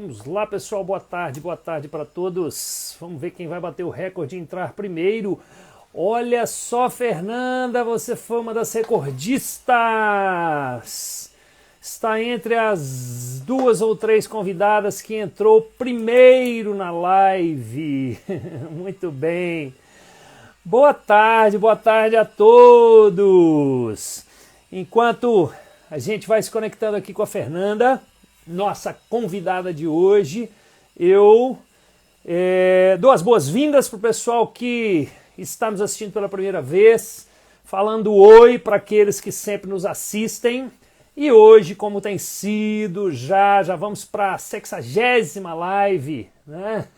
Vamos lá, pessoal, boa tarde para todos. Vamos ver quem vai bater o recorde e entrar primeiro. Olha só, Fernanda, você foi uma das recordistas. Está entre as 2 ou 3 convidadas que entrou primeiro na live. Muito bem. Boa tarde a todos. Enquanto a gente vai se conectando aqui com a Fernanda, nossa convidada de hoje, eu dou as boas-vindas para o pessoal que está nos assistindo pela primeira vez, falando oi para aqueles que sempre nos assistem. E hoje, como tem sido, já vamos para a 60ª live, né?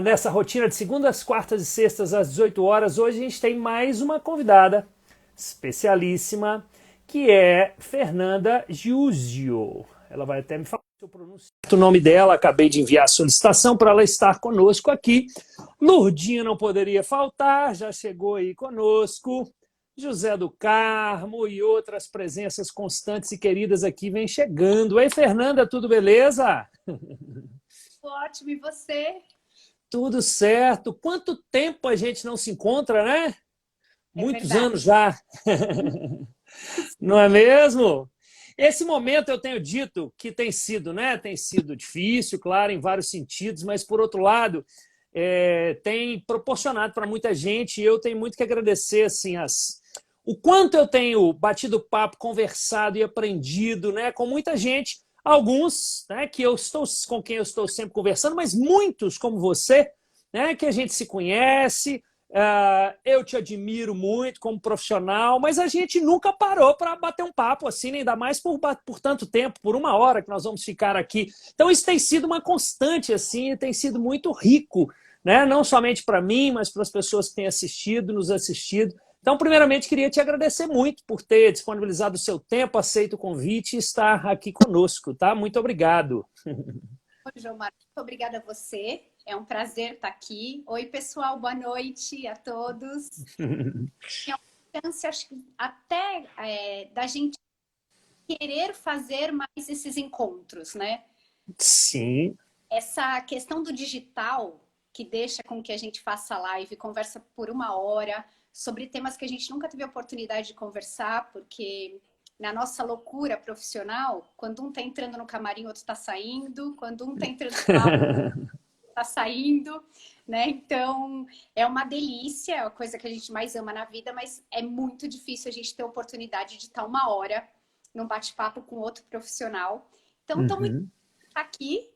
Nessa rotina de segundas, quartas e sextas às 18 horas, hoje a gente tem mais uma convidada especialíssima, que é Fernanda Giussio. Ela vai até me falar se eu pronuncio o nome dela, acabei de enviar a solicitação para ela estar conosco aqui. Lourdinha não poderia faltar, já chegou aí conosco. José do Carmo e outras presenças constantes e queridas aqui vem chegando. Ei, Fernanda, tudo beleza? Ótimo, e você? Tudo certo. Quanto tempo a gente não se encontra, né? Muitos verdade. anos já. Não é mesmo? Esse momento eu tenho dito que tem sido, né? Tem sido difícil, claro, em vários sentidos, mas por outro lado, tem proporcionado para muita gente, e eu tenho muito que agradecer assim, o quanto eu tenho batido papo, conversado e aprendido, né, com muita gente, alguns, né, com quem eu estou sempre conversando, mas muitos como você, né, que a gente se conhece. Eu te admiro muito como profissional, mas a gente nunca parou para bater um papo assim, ainda mais por tanto tempo, por 1 hora que nós vamos ficar aqui. Então isso tem sido uma constante, assim, tem sido muito rico, né? Não somente para mim, mas para as pessoas que têm assistido, nos assistido. Então, primeiramente, queria te agradecer muito por ter disponibilizado o seu tempo, aceito o convite e estar aqui conosco, tá? Muito obrigado. Oi, João Marcos, muito obrigada a você. É um prazer estar aqui. Oi, pessoal, boa noite a todos. É uma chance, acho que até da gente querer fazer mais esses encontros, né? Sim. Essa questão do digital, que deixa com que a gente faça live, conversa por 1 hora, sobre temas que a gente nunca teve a oportunidade de conversar, porque na nossa loucura profissional, quando um está entrando no camarim, o outro está saindo, quando um está entrando no palco, está saindo, né? Então, é uma delícia, é a coisa que a gente mais ama na vida, mas é muito difícil a gente ter a oportunidade de estar 1 hora num bate-papo com outro profissional. Então, estou muito aqui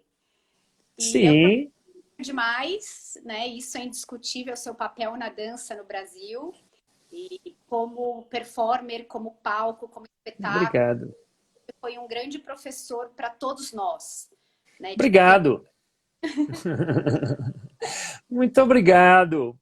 e eu Sim. demais, né? Isso é indiscutível, o seu papel na dança no Brasil. E como performer, como palco, como espetáculo, Obrigado. foi um grande professor para todos nós, né? De Obrigado. Muito obrigado.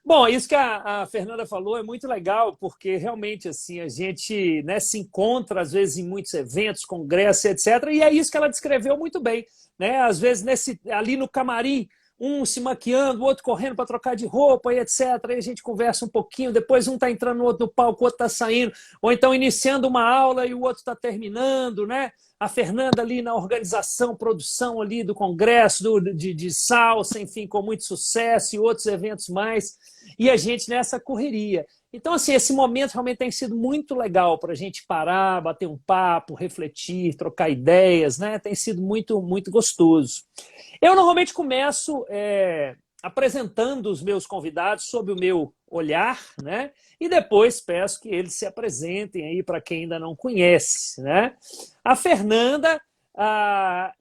Bom, isso que a Fernanda falou é muito legal, porque realmente assim a gente, né, se encontra às vezes em muitos eventos, congressos, etc. E é isso que ela descreveu muito bem, né? Às vezes ali no camarim, um se maquiando, o outro correndo para trocar de roupa e etc. Aí a gente conversa um pouquinho, depois um está entrando no outro no palco, o outro está saindo, ou então iniciando uma aula e o outro está terminando, né? A Fernanda ali na organização, produção ali do congresso, de salsa, enfim, com muito sucesso e outros eventos mais, e a gente nessa correria. Então, assim, esse momento realmente tem sido muito legal para a gente parar, bater um papo, refletir, trocar ideias, né? Tem sido muito, muito gostoso. Eu normalmente começo apresentando os meus convidados sob o meu olhar, né? E depois peço que eles se apresentem aí para quem ainda não conhece, né? A Fernanda,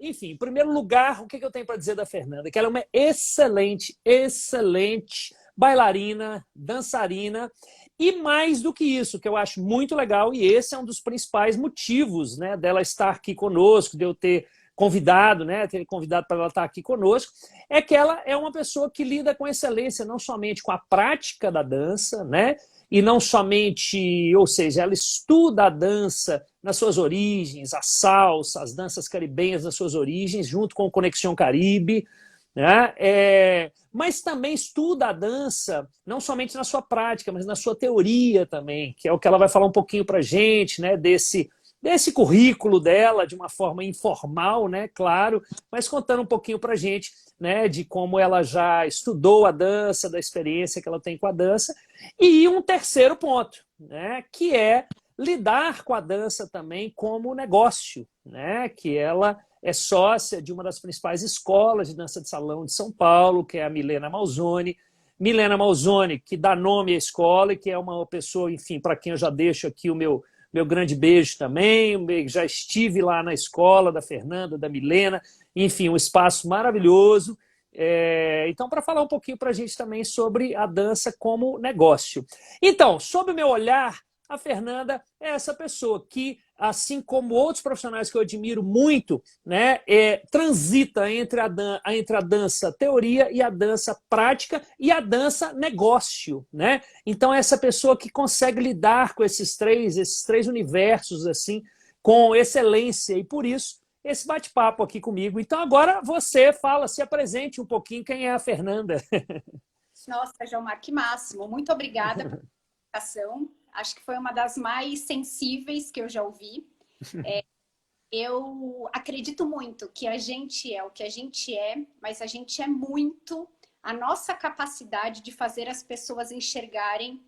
enfim, em primeiro lugar, o que eu tenho para dizer da Fernanda? Que ela é uma excelente, excelente bailarina, dançarina, e mais do que isso, que eu acho muito legal, e esse é um dos principais motivos, né, dela estar aqui conosco, de eu ter convidado, né, ter convidado para ela estar aqui conosco, é que ela é uma pessoa que lida com excelência, não somente com a prática da dança, né, e não somente, ou seja, ela estuda a dança nas suas origens, a salsa, as danças caribenhas nas suas origens, junto com o Conexão Caribe, né? Mas também estuda a dança, não somente na sua prática, mas na sua teoria também, que é o que ela vai falar um pouquinho para a gente, né? desse currículo dela de uma forma informal, né, claro, mas contando um pouquinho para a gente, né, de como ela já estudou a dança, da experiência que ela tem com a dança. E um terceiro ponto, né, que é lidar com a dança também como negócio, né, que ela é sócia de uma das principais escolas de dança de salão de São Paulo, que é a Milena Malzone. Milena Malzone, que dá nome à escola e que é uma pessoa, enfim, para quem eu já deixo aqui o meu grande beijo também. Já estive lá na escola da Fernanda, da Milena, enfim, um espaço maravilhoso. Então, para falar um pouquinho para a gente também sobre a dança como negócio. Então, sob o meu olhar, a Fernanda é essa pessoa que, assim como outros profissionais que eu admiro muito, né, transita entre a dança teoria e a dança prática e a dança negócio, né? Então, é essa pessoa que consegue lidar com esses três universos assim, com excelência, e por isso esse bate-papo aqui comigo. Então, agora você fala, se apresente um pouquinho quem é a Fernanda. Nossa, João que máximo. Muito obrigada pela apresentação. Acho que foi uma das mais sensíveis que eu já ouvi. Eu acredito muito que a gente é o que a gente é, mas a gente é muito a nossa capacidade de fazer as pessoas enxergarem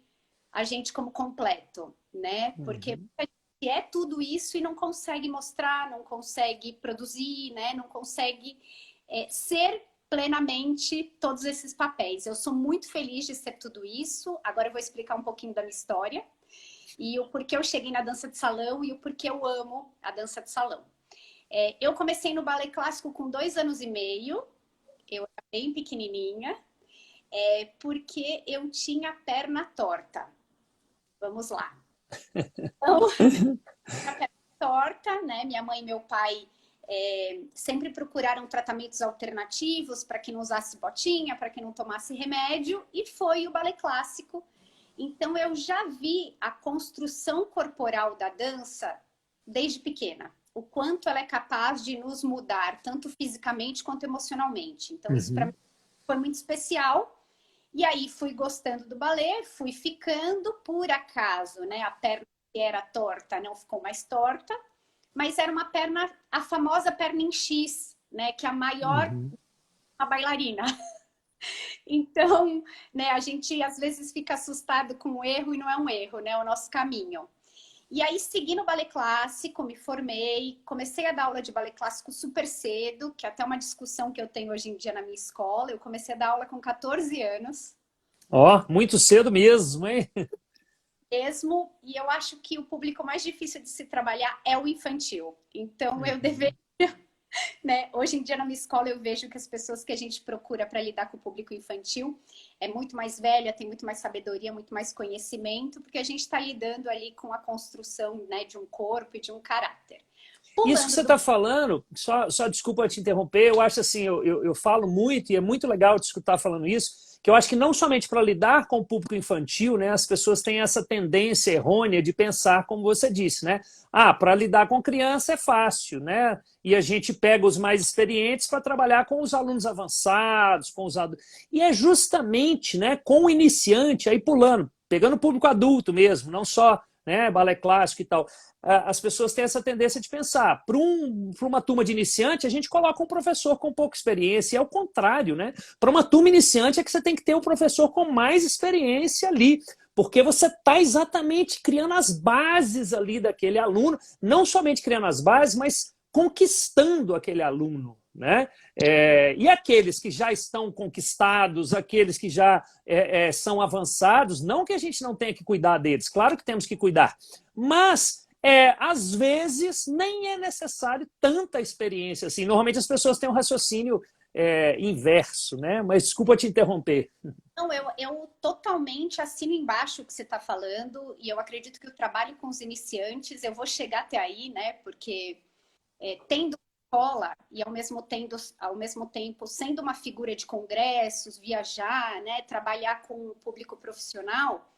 a gente como completo, né? Porque a gente é tudo isso e não consegue mostrar, não consegue produzir, né? Não consegue ser plenamente todos esses papéis. Eu sou muito feliz de ser tudo isso. Agora eu vou explicar um pouquinho da minha história e o porquê eu cheguei na dança de salão e o porquê eu amo a dança de salão. Eu comecei no balé clássico com 2 anos e meio, eu era bem pequenininha, porque eu tinha a perna torta. Vamos lá. Então, a perna torta, né? Minha mãe e meu pai sempre procuraram tratamentos alternativos para que não usasse botinha, para que não tomasse remédio, e foi o balé clássico. Então, eu já vi a construção corporal da dança desde pequena. O quanto ela é capaz de nos mudar, tanto fisicamente quanto emocionalmente. Então, isso para mim foi muito especial. E aí, fui gostando do balé, fui ficando, por acaso, né? A perna que era torta não ficou mais torta, mas era uma perna, a famosa perna em X, né? Que é a maior a bailarina. Então, né, a gente às vezes fica assustado com o erro e não é um erro, né? É o nosso caminho. E aí, segui no balé clássico, me formei, comecei a dar aula de balé clássico super cedo, que é até uma discussão que eu tenho hoje em dia na minha escola. Eu comecei a dar aula com 14 anos. Ó, muito cedo mesmo, hein? Mesmo, e eu acho que o público mais difícil de se trabalhar é o infantil. Então, eu deveria, né? Hoje em dia, na minha escola, eu vejo que as pessoas que a gente procura para lidar com o público infantil é muito mais velha, tem muito mais sabedoria, muito mais conhecimento, porque a gente está lidando ali com a construção, né, de um corpo e de um caráter. Isso que você está falando, só desculpa te interromper, eu acho assim, eu falo muito, e é muito legal te escutar falando isso, que eu acho que não somente para lidar com o público infantil, né, as pessoas têm essa tendência errônea de pensar, como você disse, né? Ah, para lidar com criança é fácil, né? E a gente pega os mais experientes para trabalhar com os alunos avançados, com os adultos. E é justamente, né, com o iniciante, aí pulando, pegando o público adulto mesmo, não só, né, balé clássico e tal. As pessoas têm essa tendência de pensar, para uma turma de iniciante, a gente coloca um professor com pouca experiência, e é o contrário, né? Para uma turma iniciante é que você tem que ter um professor com mais experiência ali, porque você está exatamente criando as bases ali daquele aluno, não somente criando as bases, mas conquistando aquele aluno, né? E aqueles que já estão conquistados, aqueles que já são avançados, não que a gente não tenha que cuidar deles, claro que temos que cuidar, mas às vezes nem é necessário tanta experiência assim. Normalmente as pessoas têm um raciocínio inverso, né? Mas desculpa te interromper. Não, eu totalmente assino embaixo o que você está falando, e eu acredito que o trabalho com os iniciantes, eu vou chegar até aí, né? Porque tendo escola e ao mesmo tempo sendo uma figura de congressos, viajar, né? Trabalhar com o público profissional,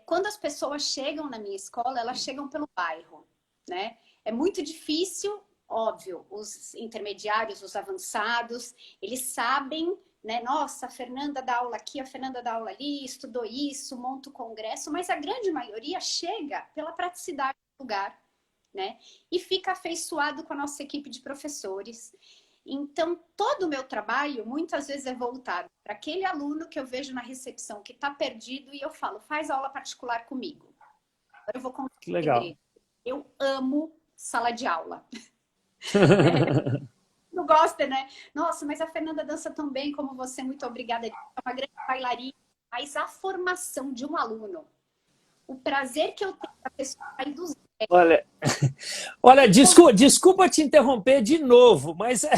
quando as pessoas chegam na minha escola, elas chegam pelo bairro, né? É muito difícil, óbvio, os intermediários, os avançados, eles sabem, né? Nossa, a Fernanda dá aula aqui, a Fernanda dá aula ali, estudou isso, monta o congresso, mas a grande maioria chega pela praticidade do lugar, né? E fica afeiçoado com a nossa equipe de professores. Então, todo o meu trabalho, muitas vezes, é voltado para aquele aluno que eu vejo na recepção que está perdido e eu falo, faz aula particular comigo. Agora eu vou contar Que um legal. segredo. Eu amo sala de aula. Não gosta, né? Nossa, mas a Fernanda dança tão bem como você, muito obrigada. É uma grande bailarina. Mas a formação de um aluno, o prazer que eu tenho da pessoa sair do zero. Olha, olha, desculpa te interromper de novo, mas eu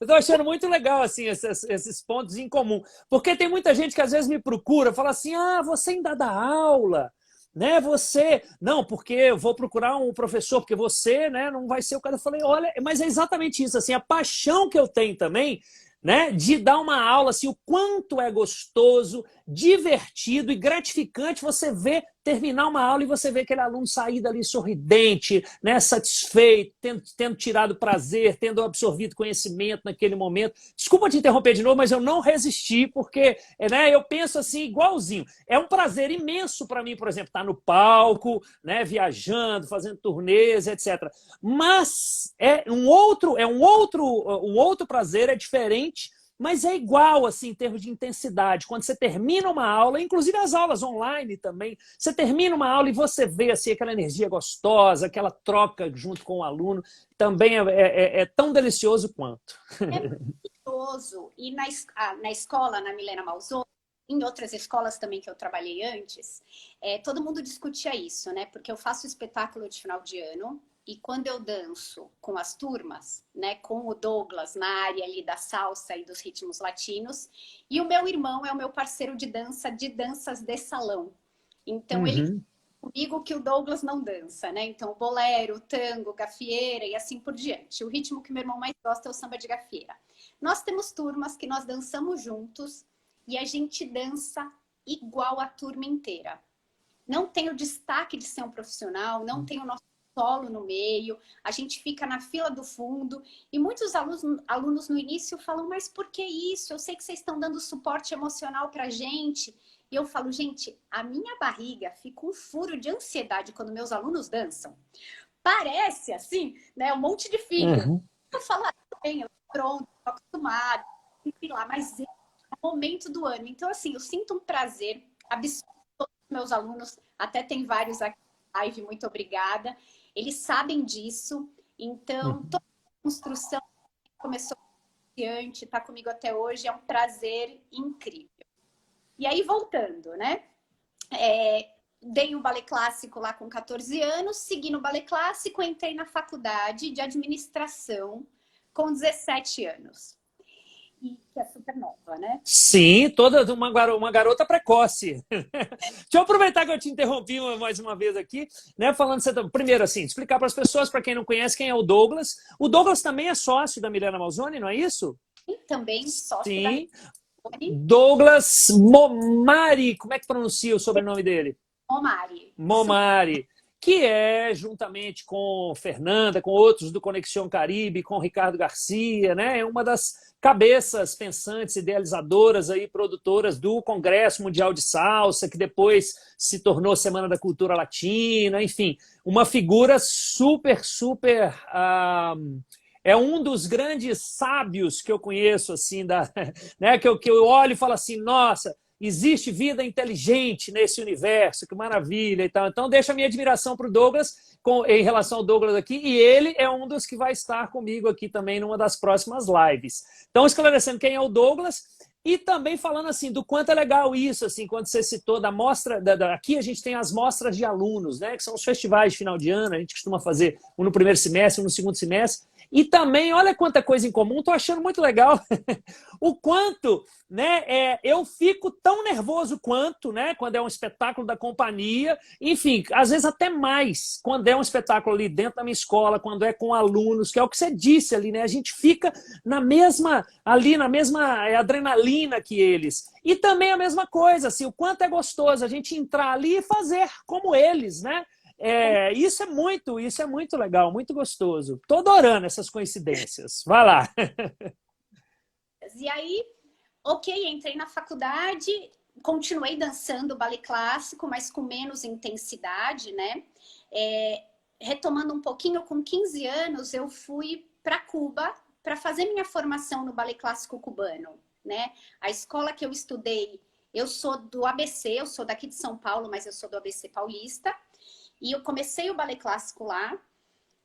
estou achando muito legal assim esses pontos em comum, porque tem muita gente que às vezes me procura, fala assim, ah, você ainda dá aula, né? Você não, porque eu vou procurar um professor, porque você, né, não vai ser o cara. Eu falei, olha, mas é exatamente isso, assim, a paixão que eu tenho também, né, de dar uma aula, assim, o quanto é gostoso, divertido e gratificante você ver terminar uma aula e você ver aquele aluno sair dali sorridente, né, satisfeito, tendo tirado prazer, tendo absorvido conhecimento naquele momento. Desculpa te interromper de novo, mas eu não resisti, porque, né, eu penso assim, igualzinho. É um prazer imenso para mim, por exemplo, estar no palco, né, viajando, fazendo turnês, etc. Mas um outro prazer, é diferente, mas é igual, assim, em termos de intensidade. Quando você termina uma aula, inclusive as aulas online também, você termina uma aula e você vê assim, aquela energia gostosa, aquela troca junto com o aluno, também é tão delicioso quanto. É gostoso. E na escola, na Milena Malzone, em outras escolas também que eu trabalhei antes, todo mundo discutia isso, né? Porque eu faço espetáculo de final de ano e quando eu danço com as turmas, né, com o Douglas na área ali da salsa e dos ritmos latinos, e o meu irmão é o meu parceiro de danças de salão. Então ele Uhum. comigo que o Douglas não dança, né? Então o bolero, o tango, gafieira e assim por diante. O ritmo que meu irmão mais gosta é o samba de gafieira. Nós temos turmas que nós dançamos juntos e a gente dança igual a turma inteira. Não tem o destaque de ser um profissional, não tem o nosso solo no meio, a gente fica na fila do fundo e muitos alunos no início falam, mas por que isso? Eu sei que vocês estão dando suporte emocional pra gente. E eu falo, gente, a minha barriga fica um furo de ansiedade quando meus alunos dançam. Parece assim, né? Um monte de filho. Uhum. Eu falo, ah, tudo bem, eu tô pronto, tô acostumada, enfim lá, mas é o momento do ano. Então, assim, eu sinto um prazer absurdo com meus alunos, até tem vários aqui na live, muito obrigada. Eles sabem disso, então Uhum. toda a construção começou antes, está comigo até hoje, é um prazer incrível. E aí, voltando, né? Dei o balé clássico lá com 14 anos, segui no balé clássico, entrei na faculdade de administração com 17 anos. E que é super nova, né? Sim, toda uma garota precoce. Deixa eu aproveitar que eu te interrompi mais uma vez aqui, né? Falando primeiro assim, explicar para as pessoas, para quem não conhece, quem é o Douglas. O Douglas também é sócio da Milena Malzone, não é isso? E também sócio da Sim. Milone Douglas Momari, como é que pronuncia o sobrenome dele? Omari. Isso Momari, que é, juntamente com Fernanda, com outros do Conexão Caribe, com Ricardo Garcia, né, é uma das cabeças pensantes, idealizadoras, aí, produtoras do Congresso Mundial de Salsa, que depois se tornou Semana da Cultura Latina, enfim, uma figura super, super... é um dos grandes sábios que eu conheço, assim, né, que eu olho e falo assim, nossa, existe vida inteligente nesse universo, que maravilha e tal. Então, deixa a minha admiração para o Douglas em relação ao Douglas aqui, e ele é um dos que vai estar comigo aqui também numa das próximas lives. Então, esclarecendo quem é o Douglas e também falando assim do quanto é legal isso, assim, quando você citou da mostra, aqui a gente tem as mostras de alunos, né, que são os festivais de final de ano, a gente costuma fazer um no primeiro semestre, um no segundo semestre, e também, olha quanta coisa em comum, estou achando muito legal o quanto, né, eu fico tão nervoso quanto, né, quando é um espetáculo da companhia, enfim, às vezes até mais, quando é um espetáculo ali dentro da minha escola, quando é com alunos, que é o que você disse ali, né, a gente fica na mesma adrenalina que eles. E também a mesma coisa, assim, o quanto é gostoso a gente entrar ali e fazer como eles, né? Isso é muito legal, muito gostoso. Tô adorando essas coincidências. Vai lá. E aí, ok, entrei na faculdade, continuei dançando balé clássico, mas com menos intensidade, né? retomando um pouquinho, com 15 anos, eu fui para Cuba para fazer minha formação no balé clássico cubano, né? A escola que eu estudei, eu sou do ABC, eu sou daqui de São Paulo, mas eu sou do ABC paulista. E eu comecei o balé clássico lá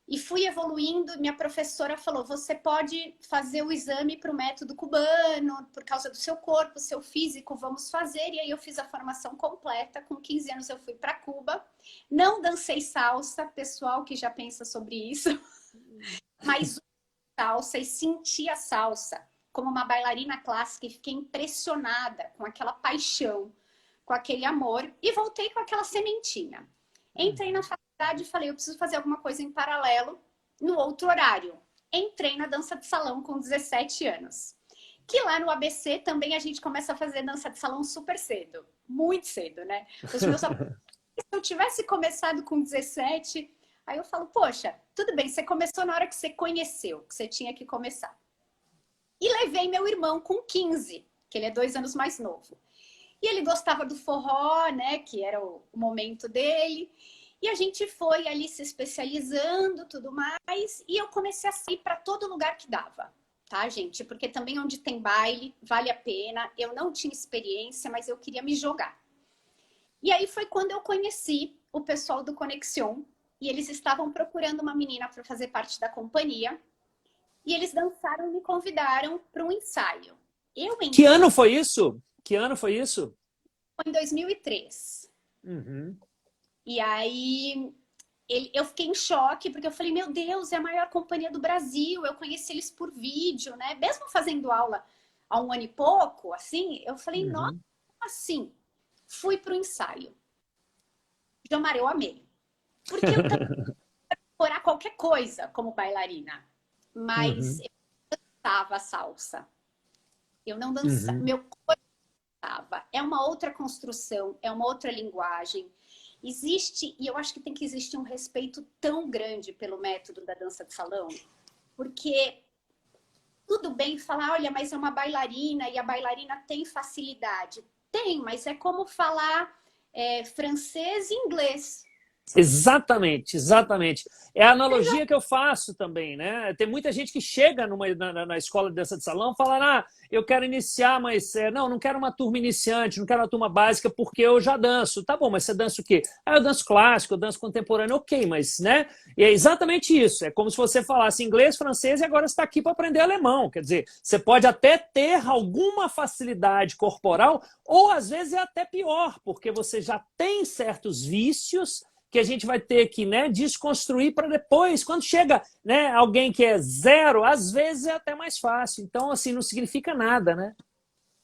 e fui evoluindo. Minha professora falou, você pode fazer o exame para o método cubano, por causa do seu corpo, seu físico, vamos fazer. E aí eu fiz a formação completa. Com 15 anos eu fui para Cuba. Não dancei salsa, pessoal que já pensa sobre isso, mas salsa e senti a salsa como uma bailarina clássica e fiquei impressionada com aquela paixão, com aquele amor e voltei com aquela sementinha. Entrei na faculdade e falei, eu preciso fazer alguma coisa em paralelo no outro horário. Entrei na dança de salão com 17 anos. Que lá no ABC também a gente começa a fazer dança de salão super cedo. Muito cedo, né? Os meus alunos, se eu tivesse começado com 17, aí eu falo, poxa, tudo bem, você começou na hora que você conheceu, que você tinha que começar. E levei meu irmão com 15, que ele é 2 anos mais novo. E ele gostava do forró, né? Que era o momento dele. E a gente foi ali se especializando, tudo mais. E eu comecei a sair para todo lugar que dava, tá, gente? Porque também onde tem baile, vale a pena. Eu não tinha experiência, mas eu queria me jogar. E aí foi quando eu conheci o pessoal do Conexion. E eles estavam procurando uma menina para fazer parte da companhia. E eles dançaram e me convidaram para um ensaio. Que ano foi isso? Que ano foi isso? Foi em 2003. Uhum. E aí eu fiquei em choque, porque eu falei, meu Deus, é a maior companhia do Brasil, eu conheci eles por vídeo, né? Mesmo fazendo aula há 1 ano e pouco, assim, eu falei, nossa, assim, fui pro ensaio. Jomar, eu amei. Porque eu também orar qualquer coisa como bailarina, mas eu dançava salsa. Eu não dançava, meu corpo dançava. É uma outra construção, é uma outra linguagem. Existe, e eu acho que tem que existir um respeito tão grande pelo método da dança de salão, porque tudo bem falar, olha, mas é uma bailarina e a bailarina tem facilidade. Tem, mas é como falar francês e inglês. Exatamente, exatamente. É a analogia que eu faço também, né? Tem muita gente que chega na escola de dança de salão e fala, eu quero iniciar, mas não quero uma turma iniciante, não quero uma turma básica porque eu já danço. Tá bom, mas você dança o quê? Eu danço clássico, eu danço contemporâneo, ok, mas, né? E é exatamente isso. É como se você falasse inglês, francês e agora você está aqui para aprender alemão. Quer dizer, você pode até ter alguma facilidade corporal ou às vezes é até pior, porque você já tem certos vícios que a gente vai ter que, né, desconstruir para depois, quando chega, né, alguém que é zero, às vezes é até mais fácil. Então, assim, não significa nada, né?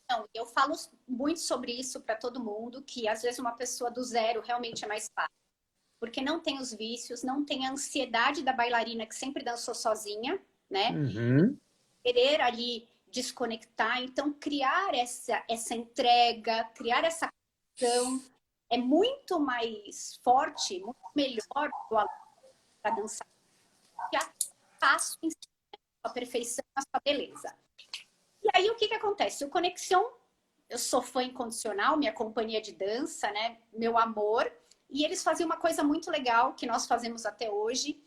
Não, eu falo muito sobre isso para todo mundo, que às vezes uma pessoa do zero realmente é mais fácil. Porque não tem os vícios, não tem a ansiedade da bailarina que sempre dançou sozinha, né? Querer ali desconectar. Então, criar essa entrega, criar essa ação é muito mais forte, muito melhor do aluno para dançar. Que a passo em a perfeição, a sua beleza. E aí, o que acontece? O Conexion, eu sou fã incondicional, minha companhia de dança, né? Meu amor. E eles faziam uma coisa muito legal, que nós fazemos até hoje.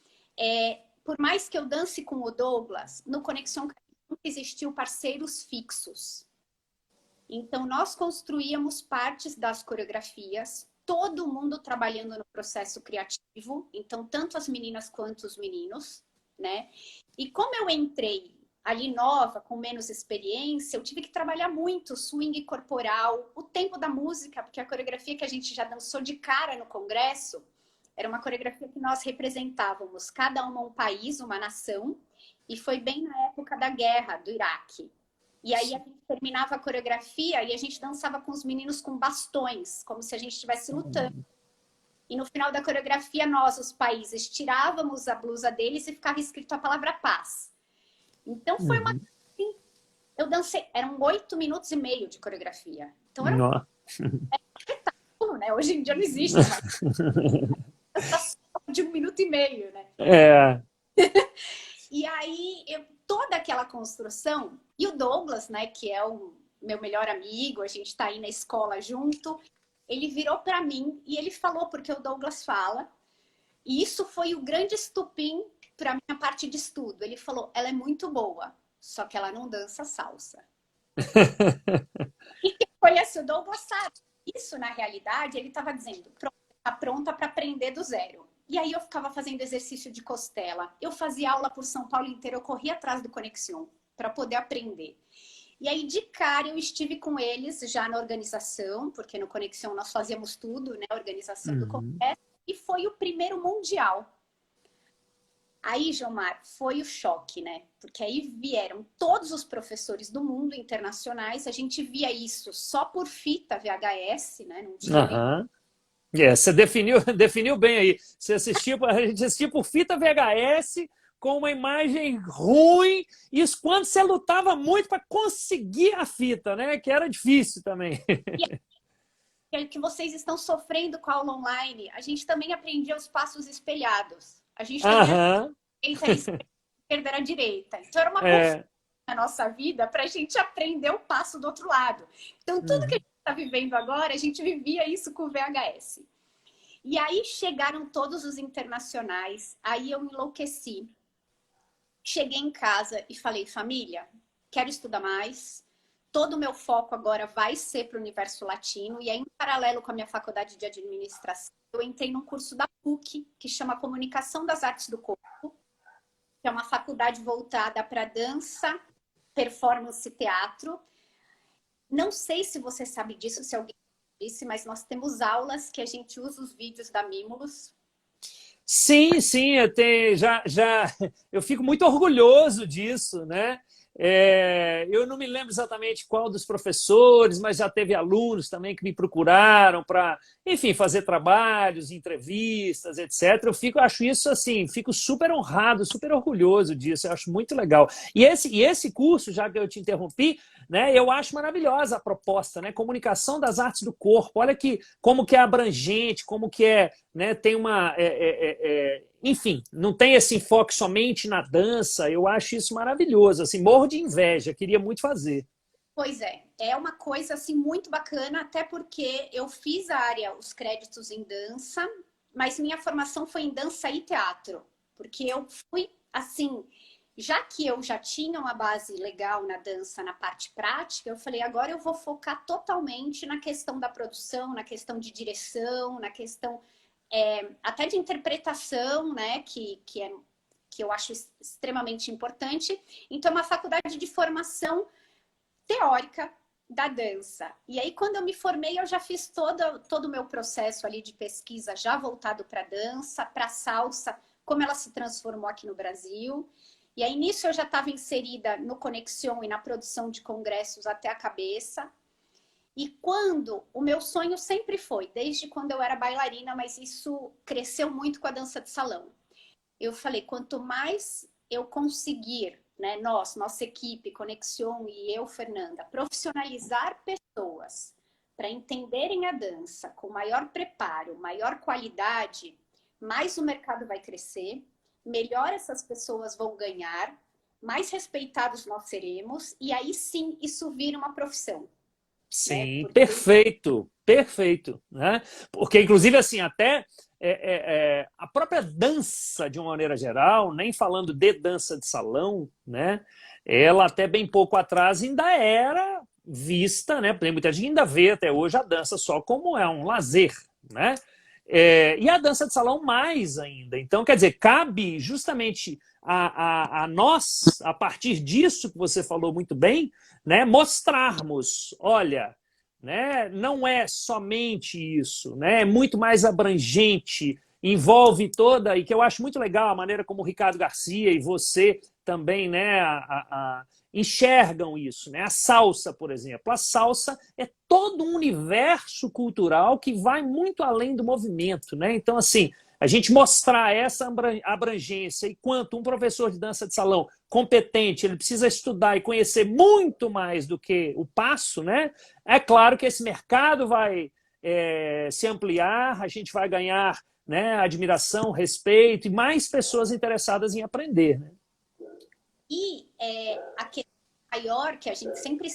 Por mais que eu dance com o Douglas, no Conexion nunca existiu parceiros fixos. Então, nós construíamos partes das coreografias, todo mundo trabalhando no processo criativo, então, tanto as meninas quanto os meninos, né? E como eu entrei ali nova, com menos experiência, eu tive que trabalhar muito swing corporal, o tempo da música, porque a coreografia que a gente já dançou de cara no congresso era uma coreografia que nós representávamos, cada uma um país, uma nação, e foi bem na época da guerra do Iraque. E aí a gente terminava a coreografia e a gente dançava com os meninos com bastões, como se a gente estivesse lutando. E no final da coreografia, nós, os países, tirávamos a blusa deles e ficava escrito a palavra paz. Então foi uma... Eu dancei... Eram 8 minutos e meio de coreografia. Então era um espetáculo, né? Hoje em dia não existe mais. De 1 minuto e meio, né? E aí, toda aquela construção... E o Douglas, né, que é o meu melhor amigo, a gente tá aí na escola junto, ele virou para mim e ele falou, porque o Douglas fala, E isso foi o grande estupim para a minha parte de estudo. Ele falou, ela é muito boa, só que ela não dança salsa. E quem conhece o Douglas sabe. Isso, na realidade, ele estava dizendo, está pronta para aprender do zero. E aí eu ficava fazendo exercício de costela. Eu fazia aula por São Paulo inteiro, eu corria atrás do Conexion para poder aprender. E aí, de cara, eu estive com eles já na organização, porque no Conexion nós fazíamos tudo, né? A organização do congresso. E foi o primeiro mundial. Aí, Gilmar, foi o choque, né? Porque aí vieram todos os professores do mundo internacionais. A gente via isso só por fita VHS, né? Não tinha nem... Você definiu bem aí. A gente assistia por fita VHS com uma imagem ruim, isso quando você lutava muito para conseguir a fita, né? Que era difícil também. E que vocês estão sofrendo com a aula online, a gente também aprendia os passos espelhados. A gente também era esquerda era direita. Então era uma confusão na nossa vida para a gente aprender o passo do outro lado. Então tudo que a gente está vivendo agora, a gente vivia isso com o VHS. E aí chegaram todos os internacionais, aí eu enlouqueci. Cheguei em casa e falei, família, quero estudar mais. Todo o meu foco agora vai ser para o universo latino. E aí, em paralelo com a minha faculdade de administração, eu entrei num curso da PUC, que chama Comunicação das Artes do Corpo, que é uma faculdade voltada para dança, performance e teatro. Não sei se você sabe disso, se alguém disse, mas nós temos aulas que a gente usa os vídeos da Mimulus. Sim, eu fico muito orgulhoso disso, né? Eu não me lembro exatamente qual dos professores, mas já teve alunos também que me procuraram para, enfim, fazer trabalhos, entrevistas, etc. Acho isso assim, fico super honrado, super orgulhoso disso, eu acho muito legal. E esse curso, já que eu te interrompi, né, eu acho maravilhosa a proposta, né? Comunicação das artes do corpo. Olha como que é abrangente, como que é, né? Tem uma, enfim, não tem esse enfoque somente na dança. Eu acho isso maravilhoso. Assim, morro de inveja. Queria muito fazer. Pois é uma coisa assim muito bacana, até porque eu fiz a área, os créditos em dança, mas minha formação foi em dança e teatro, porque eu fui assim. Já que eu já tinha uma base legal na dança, na parte prática, eu falei, agora eu vou focar totalmente na questão da produção, na questão de direção, na questão até de interpretação, né? Que eu acho extremamente importante. Então, é uma faculdade de formação teórica da dança. E aí, quando eu me formei, eu já fiz todo o meu processo ali de pesquisa já voltado para dança, para salsa, como ela se transformou aqui no Brasil. E aí, nisso, eu já estava inserida no Conexion e na produção de congressos até a cabeça. E quando o meu sonho sempre foi, desde quando eu era bailarina, mas isso cresceu muito com a dança de salão. Eu falei, quanto mais eu conseguir, né, nossa equipe, Conexion e eu, Fernanda, profissionalizar pessoas para entenderem a dança com maior preparo, maior qualidade, mais o mercado vai crescer, melhor essas pessoas vão ganhar, mais respeitados nós seremos, e aí sim isso vira uma profissão. Sim, Né? perfeito, né? Porque, inclusive, assim, até a própria dança, de uma maneira geral, nem falando de dança de salão, né? Ela até bem pouco atrás ainda era vista, né? Tem muita gente ainda vê até hoje a dança só como um lazer, né? E a dança de salão mais ainda. Então, quer dizer, cabe justamente a nós, a partir disso que você falou muito bem, né, mostrarmos, olha, né, não é somente isso, né, é muito mais abrangente, envolve toda, e que eu acho muito legal a maneira como o Ricardo Garcia e você também, né, enxergam isso, né? A salsa, por exemplo. A salsa é todo um universo cultural que vai muito além do movimento, né? Então, assim, a gente mostrar essa abrangência e quanto um professor de dança de salão competente, ele precisa estudar e conhecer muito mais do que o passo, né? É claro que esse mercado vai se ampliar, a gente vai ganhar, né, admiração, respeito e mais pessoas interessadas em aprender, né? E a questão maior que a gente sempre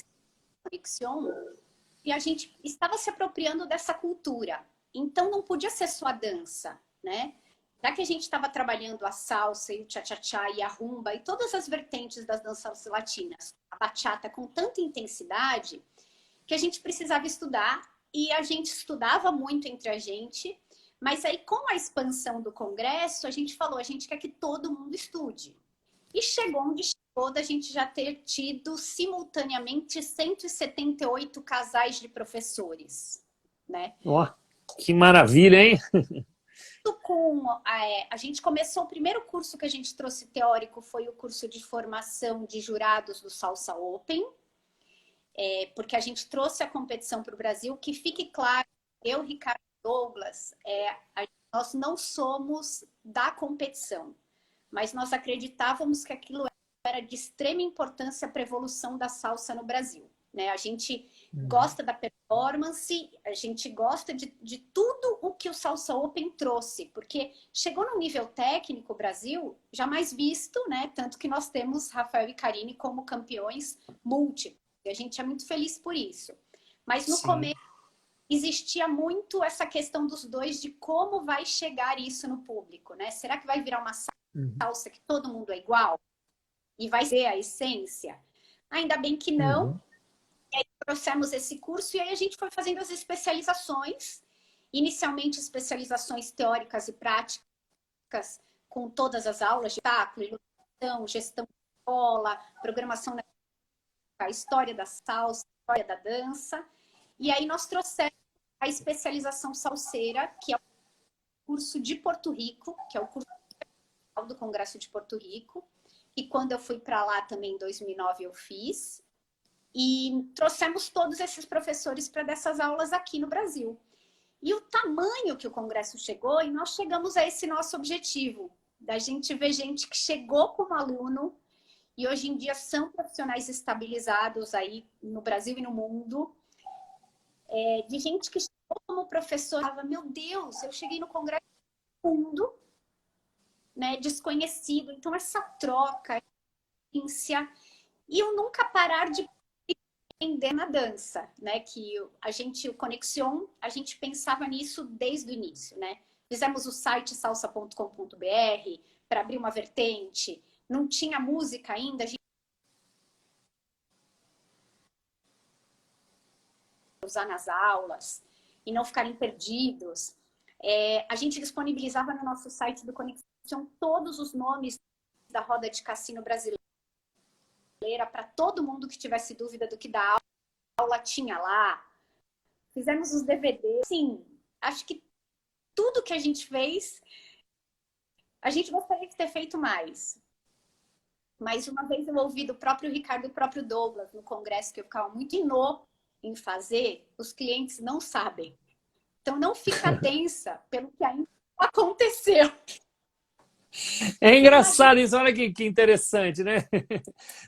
conexão e a gente estava se apropriando dessa cultura. Então não podia ser só a dança, né? Já que a gente estava trabalhando a salsa e o cha-cha-cha e a rumba e todas as vertentes das danças latinas, a bachata com tanta intensidade, que a gente precisava estudar e a gente estudava muito entre a gente, mas aí com a expansão do congresso, a gente falou, a gente quer que todo mundo estude. E chegou onde chegou da gente já ter tido simultaneamente 178 casais de professores, né? Ó, que maravilha, hein? A gente começou, o primeiro curso que a gente trouxe teórico foi o curso de formação de jurados do Salsa Open, porque a gente trouxe a competição para o Brasil. Que fique claro, eu, Ricardo e Douglas, nós não somos da competição, mas nós acreditávamos que aquilo era de extrema importância para a evolução da salsa no Brasil. Né? A gente gosta da performance, a gente gosta de tudo o que o Salsa Open trouxe, porque chegou num nível técnico o Brasil jamais visto, né? Tanto que nós temos Rafael e Karine como campeões múltiplos, e a gente é muito feliz por isso. Mas no começo existia muito essa questão dos dois de como vai chegar isso no público, né? Será que vai virar uma salsa que todo mundo é igual? E vai ser a essência? Ainda bem que não. E aí trouxemos esse curso e aí a gente foi fazendo as especializações, inicialmente especializações teóricas e práticas, com todas as aulas de espetáculo, ilustração, gestão de escola, programação na história da salsa, história da dança. E aí nós trouxemos a especialização salseira, que é o curso de Porto Rico, que é o curso do Congresso de Porto Rico. E quando eu fui para lá também, em 2009, eu fiz. E trouxemos todos esses professores para dessas aulas aqui no Brasil. E o tamanho que o Congresso chegou, e nós chegamos a esse nosso objetivo, da gente ver gente que chegou como aluno e hoje em dia são profissionais estabilizados aí no Brasil e no mundo, de gente que chegou como professor, falava, meu Deus, eu cheguei no Congresso mundo, né, desconhecido. Então essa troca, e eu nunca parar de aprender na dança, né? Que o Conexion, a gente pensava nisso desde o início, né? Fizemos o site salsa.com.br para abrir uma vertente, não tinha música ainda, a gente usar nas aulas e não ficarem perdidos. A gente disponibilizava no nosso site do Conexion todos os nomes da roda de cassino brasileira para todo mundo que tivesse dúvida do que da aula tinha lá. Fizemos os DVDs. Sim, acho que tudo que a gente fez, a gente gostaria de ter feito mais. Mas uma vez eu ouvi do próprio Ricardo e do próprio Douglas no congresso que eu ficava muito em fazer, os clientes não sabem. Então não fica tensa pelo que ainda aconteceu. É engraçado isso, olha que interessante, né?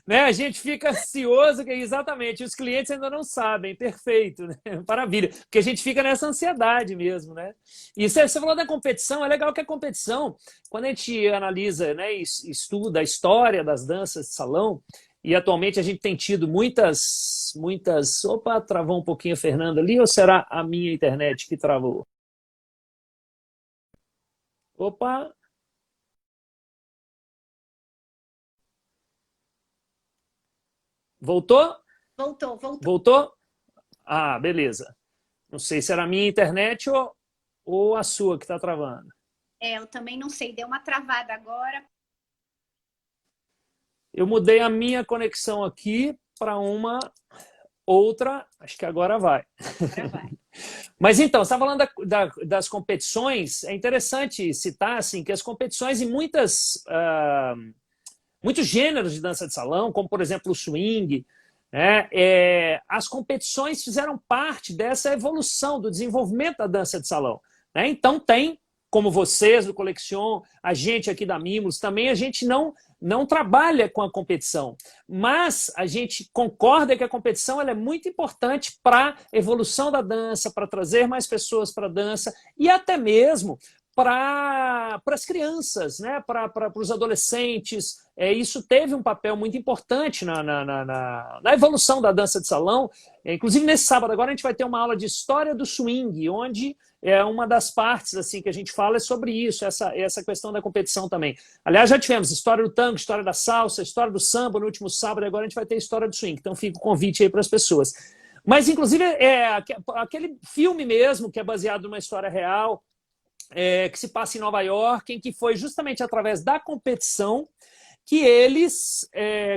Né? A gente fica ansioso, que exatamente, os clientes ainda não sabem, perfeito, né? Maravilha, porque a gente fica nessa ansiedade mesmo, né? E você falou da competição, é legal que a competição, quando a gente analisa, né, estuda a história das danças de salão, e atualmente a gente tem tido muitas... Opa, travou um pouquinho a Fernanda ali, ou será a minha internet que travou? Opa... Voltou? Voltou. Voltou? Ah, beleza. Não sei se era a minha internet ou a sua que está travando. Eu também não sei, deu uma travada agora. Eu mudei a minha conexão aqui para uma outra, acho que agora vai. Mas então, você está falando das competições, é interessante citar assim, que as competições em muitos gêneros de dança de salão, como por exemplo o swing, né? As competições fizeram parte dessa evolução, do desenvolvimento da dança de salão. Né? Então tem, como vocês do Colexion, a gente aqui da Mimos, também a gente não trabalha com a competição, mas a gente concorda que a competição ela é muito importante para a evolução da dança, para trazer mais pessoas para a dança e até mesmo para as crianças, né? Para os adolescentes. Isso teve um papel muito importante na evolução da dança de salão. Inclusive, nesse sábado agora, a gente vai ter uma aula de história do swing, onde uma das partes assim que a gente fala é sobre isso, essa questão da competição também. Aliás, já tivemos história do tango, história da salsa, história do samba no último sábado, e agora a gente vai ter história do swing. Então, fica o convite aí para as pessoas. Mas, inclusive, aquele filme mesmo, que é baseado numa história real, que se passa em Nova York, em que foi justamente através da competição que eles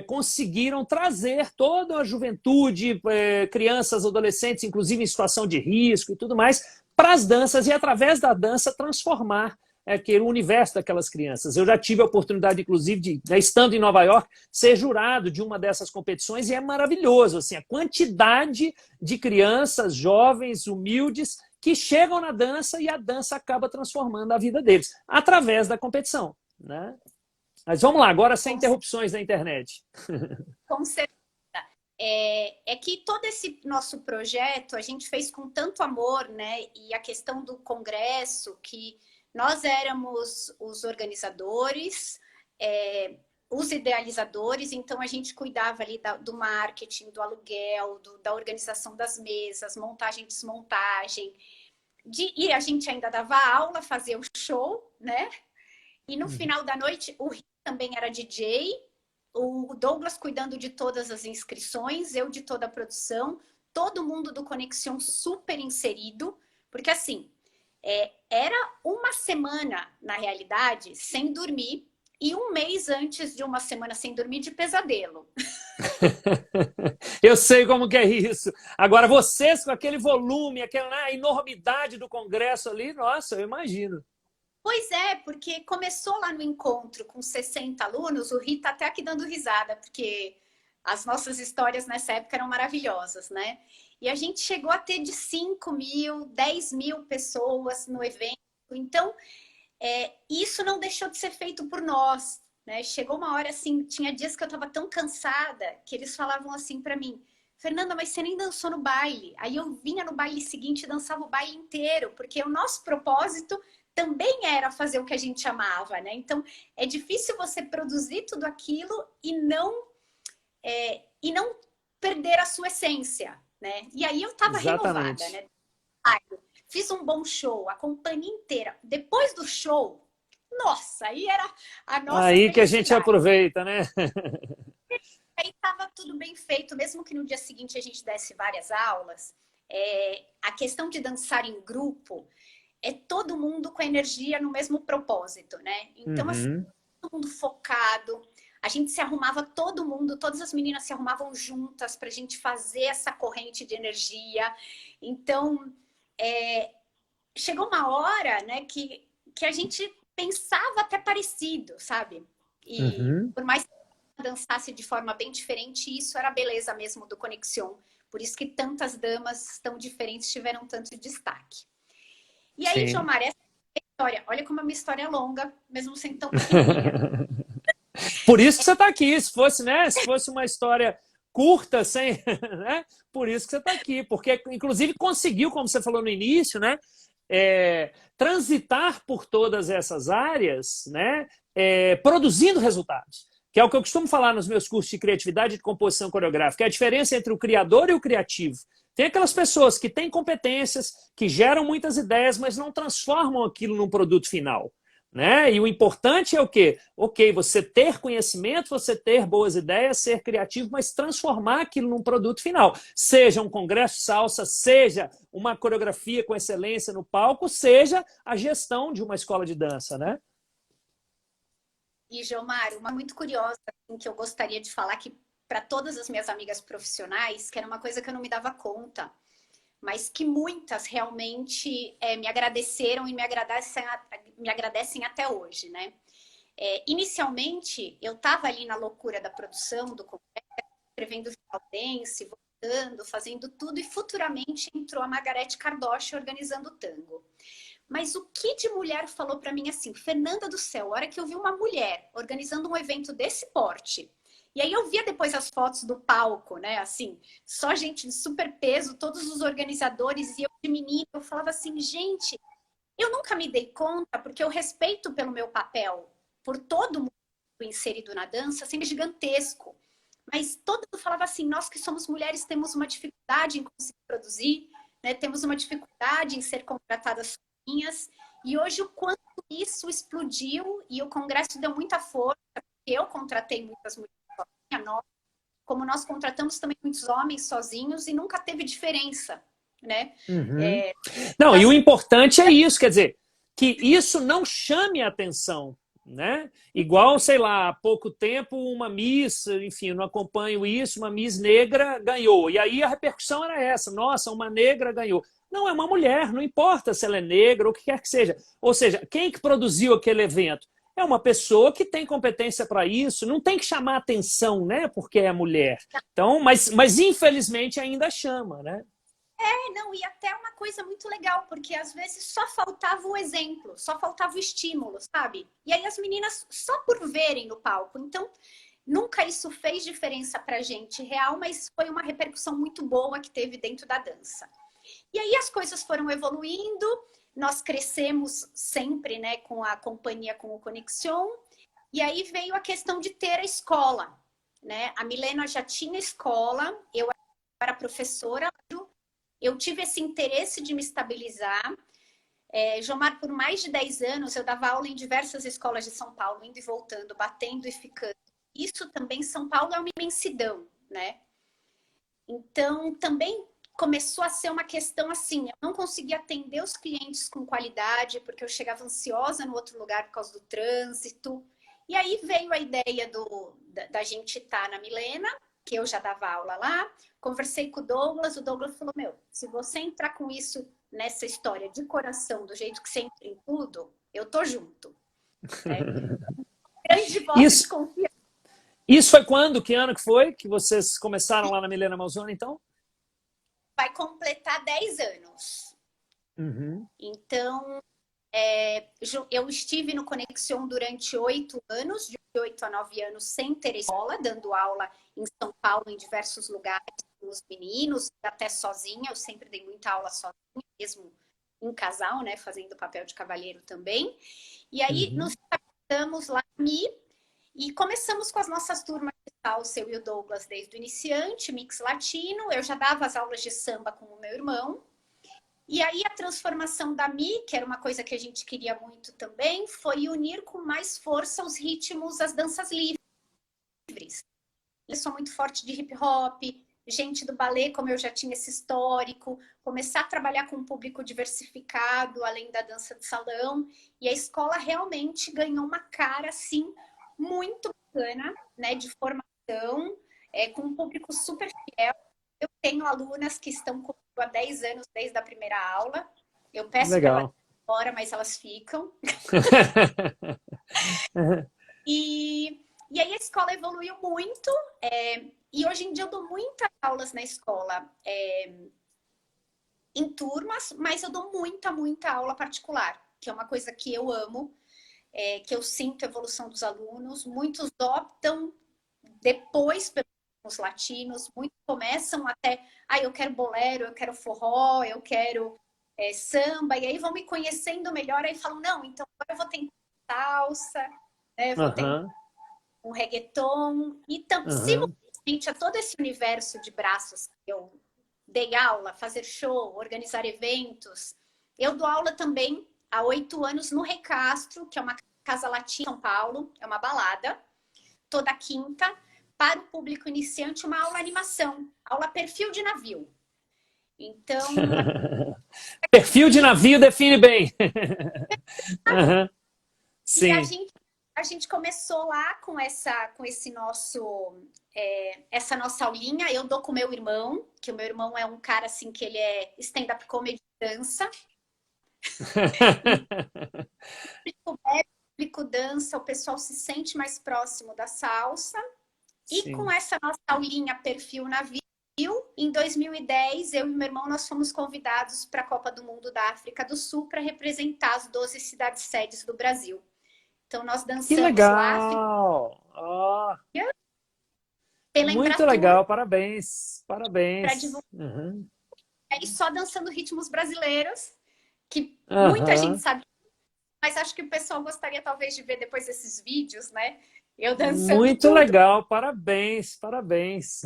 conseguiram trazer toda a juventude, crianças, adolescentes, inclusive em situação de risco e tudo mais, para as danças e, através da dança, transformar aquele universo daquelas crianças. Eu já tive a oportunidade, inclusive, de, estando em Nova York, ser jurado de uma dessas competições e é maravilhoso assim, a quantidade de crianças, jovens, humildes, que chegam na dança e a dança acaba transformando a vida deles, através da competição, né? Mas vamos lá, agora sem interrupções da internet. Com certeza. É que todo esse nosso projeto a gente fez com tanto amor, né? E a questão do congresso, que nós éramos os organizadores, os idealizadores, então a gente cuidava ali do marketing, do aluguel, da organização das mesas, montagem, desmontagem. E a gente ainda dava aula, fazia o show, né? E no final da noite, o Rio também era DJ, o Douglas cuidando de todas as inscrições, eu de toda a produção, todo mundo do Conexão super inserido, porque assim, era uma semana, na realidade, sem dormir, e um mês antes de uma semana sem dormir de pesadelo. Eu sei como que é isso. Agora, vocês com aquele volume, aquela enormidade do congresso ali, nossa, eu imagino. Pois é, porque começou lá no encontro com 60 alunos, o Ri tá até aqui dando risada, porque as nossas histórias nessa época eram maravilhosas, né? E a gente chegou a ter de 5.000, 10.000 pessoas no evento. Então, isso não deixou de ser feito por nós, né? Chegou uma hora assim, tinha dias que eu estava tão cansada que eles falavam assim para mim: Fernanda, mas você nem dançou no baile. Aí eu vinha no baile seguinte e dançava o baile inteiro, porque o nosso propósito também era fazer o que a gente amava, né? Então, é difícil você produzir tudo aquilo e não perder a sua essência, né? E aí eu tava renovada, né? Fiz um bom show, a companhia inteira. Depois do show, nossa, aí era a nossa aí que a gente aproveita, né? Aí tava tudo bem feito, mesmo que no dia seguinte a gente desse várias aulas. A questão de dançar em grupo é todo mundo com energia no mesmo propósito, né? Então, assim, todo mundo focado. A gente se arrumava, todo mundo, todas as meninas se arrumavam juntas pra gente fazer essa corrente de energia. Então, chegou uma hora, né, que a gente pensava até parecido, sabe? E por mais que dançasse de forma bem diferente, isso era a beleza mesmo do Conexão. Por isso que tantas damas tão diferentes tiveram tanto destaque. E aí, Jomar, essa história, olha como é uma história longa, mesmo sendo tão pequenininha. Por isso que você está aqui. Se fosse, né? Se fosse uma história curta, sem, né? Por isso que você está aqui. Porque, inclusive, conseguiu, como você falou no início, né? Transitar por todas essas áreas, né? Produzindo resultados. Que é o que eu costumo falar nos meus cursos de criatividade e de composição coreográfica. É a diferença entre o criador e o criativo. Tem aquelas pessoas que têm competências, que geram muitas ideias, mas não transformam aquilo num produto final, né? E o importante é o quê? Ok, você ter conhecimento, você ter boas ideias, ser criativo, mas transformar aquilo num produto final. Seja um congresso de salsa, seja uma coreografia com excelência no palco, seja a gestão de uma escola de dança, né? E, Gilmar, uma muito curiosa assim, que eu gostaria de falar que para todas as minhas amigas profissionais, que era uma coisa que eu não me dava conta, mas que muitas realmente me agradeceram e me agradecem até hoje, né? Inicialmente, eu estava ali na loucura da produção, do congresso, escrevendo dance, voltando, fazendo tudo, e futuramente entrou a Margarete Cardoche organizando o tango. Mas o que de mulher falou para mim assim, Fernanda do céu, a hora que eu vi uma mulher organizando um evento desse porte, e aí eu via depois as fotos do palco, né, assim, só gente de super peso, todos os organizadores, e eu de menina, eu falava assim, gente, Eu nunca me dei conta, porque o respeito pelo meu papel, por todo mundo inserido na dança, sempre é gigantesco. Mas todo mundo falava assim, nós que somos mulheres temos uma dificuldade em conseguir produzir, né? Temos uma dificuldade em ser contratadas sozinhas. E hoje o quanto isso explodiu e o Congresso deu muita força, porque eu contratei muitas mulheres sozinhas, como nós contratamos também muitos homens sozinhos e nunca teve diferença, né? Uhum. Não, e o importante é isso, quer dizer, que isso não chame a atenção, né? Igual, sei lá, há pouco tempo uma Miss, enfim, eu não acompanho isso, uma Miss negra ganhou. E aí a repercussão era essa, nossa, uma negra ganhou. Não, é uma mulher, não importa se ela é negra ou o que quer que seja. Ou seja, quem que produziu aquele evento? É uma pessoa que tem competência para isso, não tem que chamar atenção, né? Porque é mulher. Então, mas infelizmente ainda chama, né? Não, e até uma coisa muito legal, porque às vezes só faltava o exemplo, só faltava o estímulo, sabe? E aí as meninas, só por verem no palco. Então, nunca isso fez diferença pra gente real, mas foi uma repercussão muito boa que teve dentro da dança. E aí as coisas foram evoluindo, nós crescemos sempre, né, com a companhia, com o Conexion, e aí veio a questão de ter a escola, né? A Milena já tinha escola, eu era professora, eu tive esse interesse de me estabilizar. Jomar, por mais de 10 anos, eu dava aula em diversas escolas de São Paulo, indo e voltando, batendo e ficando. Isso também, São Paulo é uma imensidão, né? Então, também começou a ser uma questão assim, eu não conseguia atender os clientes com qualidade, porque eu chegava ansiosa no outro lugar por causa do trânsito. E aí veio a ideia da gente estar na Milena, que eu já dava aula lá, conversei com o Douglas falou, meu, se você entrar com isso nessa história de coração, do jeito que você entra em tudo, eu tô junto. Né? Grande voto de Isso, confiança. isso foi quando? Que ano que foi que vocês começaram lá na Milena Malzone, então? Vai completar 10 anos. Uhum. Então, eu estive no Conexion durante 8 anos, de 8 a 9 anos, sem ter escola, dando aula em São Paulo, em diversos lugares, com os meninos, até sozinha. Eu sempre dei muita aula sozinha, mesmo em casal, né, fazendo papel de cavalheiro também. E aí, nos estamos lá e começamos com as nossas turmas de salsa, eu e o Douglas, desde o iniciante, mix latino. Eu já dava as aulas de samba com o meu irmão. E aí a transformação da Mi, que era uma coisa que a gente queria muito também, foi unir com mais força os ritmos, as danças livres. Eu sou muito forte de hip hop, gente do balé, como eu já tinha esse histórico, começar a trabalhar com um público diversificado, além da dança de salão, e a escola realmente ganhou uma cara, assim, muito bacana, né, de formação, com um público super fiel. Eu tenho alunas que estão comigo há 10 anos, desde a primeira aula. Eu peço para elas Legal. ir embora, mas elas ficam. E aí a escola evoluiu muito. E hoje em dia eu dou muitas aulas na escola em turmas, mas eu dou muita aula particular, que é uma coisa que eu amo, que eu sinto a evolução dos alunos. Muitos optam depois pelos latinos, muitos começam até, eu quero bolero, eu quero forró, eu quero samba, e aí vão me conhecendo melhor, aí falam, não, então agora eu vou tentar salsa, né, vou tentar Uhum. um reggaeton, e Uhum. simultaneamente a todo esse universo de braços que eu dei aula, fazer show, organizar eventos, eu dou aula também há 8 anos no Recastro, que é uma casa latina em São Paulo, é uma balada, toda quinta, para o público iniciante, uma aula animação, aula perfil de navio. Então, Perfil de navio define bem. Uhum. e Sim. a gente começou lá com esse nosso essa nossa aulinha. Eu dou com o meu irmão, que o meu irmão é um cara assim que ele é stand-up comedy dança. O público dança, o pessoal se sente mais próximo da salsa. E com Sim. essa nossa aulinha perfil navio, em 2010, eu e meu irmão, nós fomos convidados para a Copa do Mundo da África do Sul para representar as 12 cidades sedes do Brasil. Então, nós Que dançamos lá, legal! Oh, pela muito Embratur, legal, parabéns, para parabéns. divulgar, Uhum. e só dançando ritmos brasileiros. que muita gente Aham. sabe, mas acho que o pessoal gostaria talvez de ver depois esses vídeos, né? Eu dançando Muito tudo. legal, parabéns, parabéns.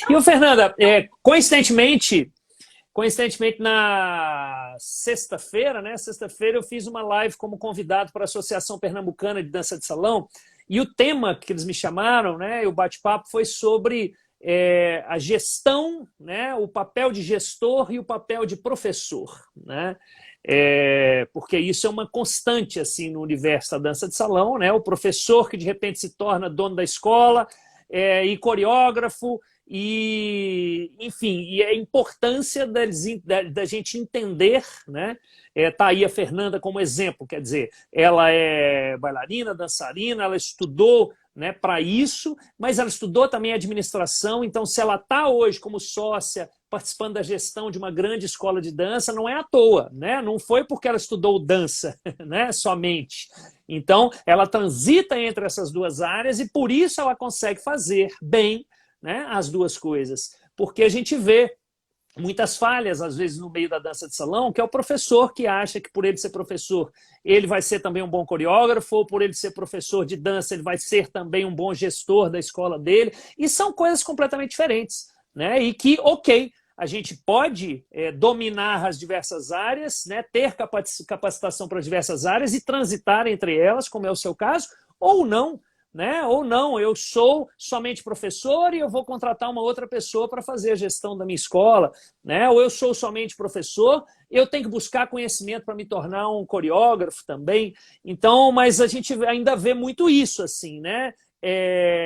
E o Fernanda, coincidentemente na sexta-feira, né? Sexta-feira eu fiz uma live como convidado para a Associação Pernambucana de Dança de Salão e o tema que eles me chamaram, né? O bate-papo foi sobre a gestão, né? O papel de gestor e o papel de professor, né? Porque isso é uma constante assim no universo da dança de salão, né? O professor que de repente se torna dono da escola e coreógrafo e, enfim, e a importância da gente entender, né? Tá aí a Fernanda como exemplo, quer dizer, ela é bailarina, dançarina, ela estudou, né, para isso, mas ela estudou também administração, então se ela está hoje como sócia participando da gestão de uma grande escola de dança, não é à toa, né? Não foi porque ela estudou dança, né, somente. Então, ela transita entre essas duas áreas e por isso ela consegue fazer bem, né, as duas coisas. Porque a gente vê muitas falhas, às vezes, no meio da dança de salão, que é o professor que acha que por ele ser professor, ele vai ser também um bom coreógrafo, ou por ele ser professor de dança, ele vai ser também um bom gestor da escola dele. E são coisas completamente diferentes, né? E que, ok, a gente pode dominar as diversas áreas, né? Ter capacitação para diversas áreas e transitar entre elas, como é o seu caso, ou não, né? Ou não, eu sou somente professor e eu vou contratar uma outra pessoa para fazer a gestão da minha escola, né? Ou eu sou somente professor, eu tenho que buscar conhecimento para me tornar um coreógrafo também. Então, mas a gente ainda vê muito isso, assim, né?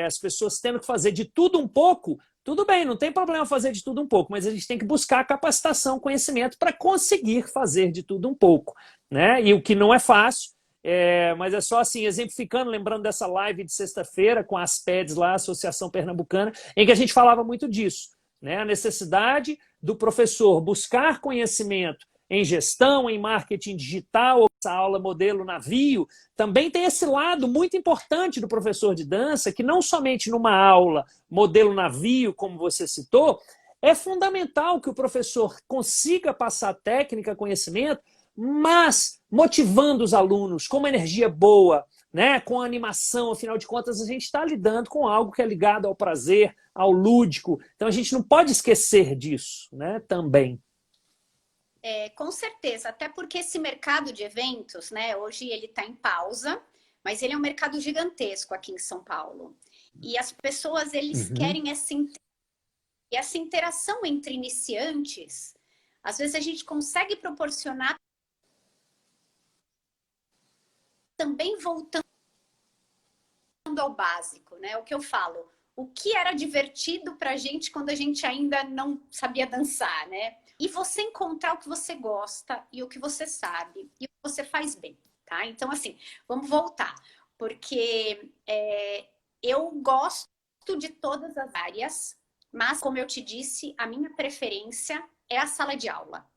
As pessoas tendo que fazer de tudo um pouco. Tudo bem, não tem problema fazer de tudo um pouco, mas a gente tem que buscar capacitação, conhecimento para conseguir fazer de tudo um pouco, né? E o que não é fácil. Mas é só assim, exemplificando, lembrando dessa live de sexta-feira com as PEDs lá, Associação Pernambucana, em que a gente falava muito disso, né? A necessidade do professor buscar conhecimento em gestão, em marketing digital, essa aula modelo navio, também tem esse lado muito importante do professor de dança, que não somente numa aula modelo navio, como você citou, é fundamental que o professor consiga passar técnica, conhecimento, mas motivando os alunos com uma energia boa, né? Com animação, afinal de contas, a gente está lidando com algo que é ligado ao prazer, ao lúdico. Então a gente não pode esquecer disso, né? Também. Com certeza, até porque esse mercado de eventos, né, hoje ele está em pausa, mas ele é um mercado gigantesco aqui em São Paulo. E as pessoas, eles Uhum. querem essa interação entre iniciantes. Às vezes a gente consegue proporcionar também voltando ao básico, né? O que eu falo, o que era divertido para a gente quando a gente ainda não sabia dançar, né? E você encontrar o que você gosta e o que você sabe e o que você faz bem, tá? Então, assim, vamos voltar, porque eu gosto de todas as áreas, mas, como eu te disse, a minha preferência é a sala de aula.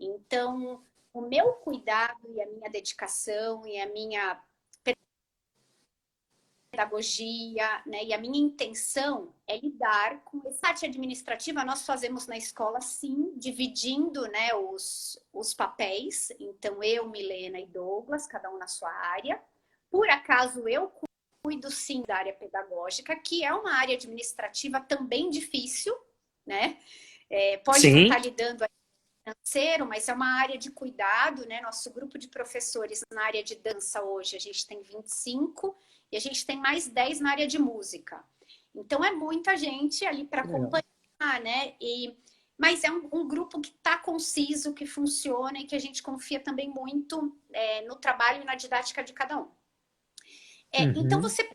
Então, o meu cuidado e a minha dedicação e a minha pedagogia, né? E a minha intenção é lidar com essa parte administrativa. Nós fazemos na escola, sim, dividindo, né, os papéis. Então, eu, Milena e Douglas, cada um na sua área. Por acaso, eu cuido, sim, da área pedagógica, que é uma área administrativa também difícil, né? Pode não Sim. estar lidando financeiro, mas é uma área de cuidado, né? Nosso grupo de professores na área de dança hoje, a gente tem 25 e a gente tem mais 10 na área de música. Então é muita gente ali para Legal. acompanhar, né? Mas é um grupo que está conciso, que funciona e que a gente confia também muito no trabalho e na didática de cada um. Então Uhum. você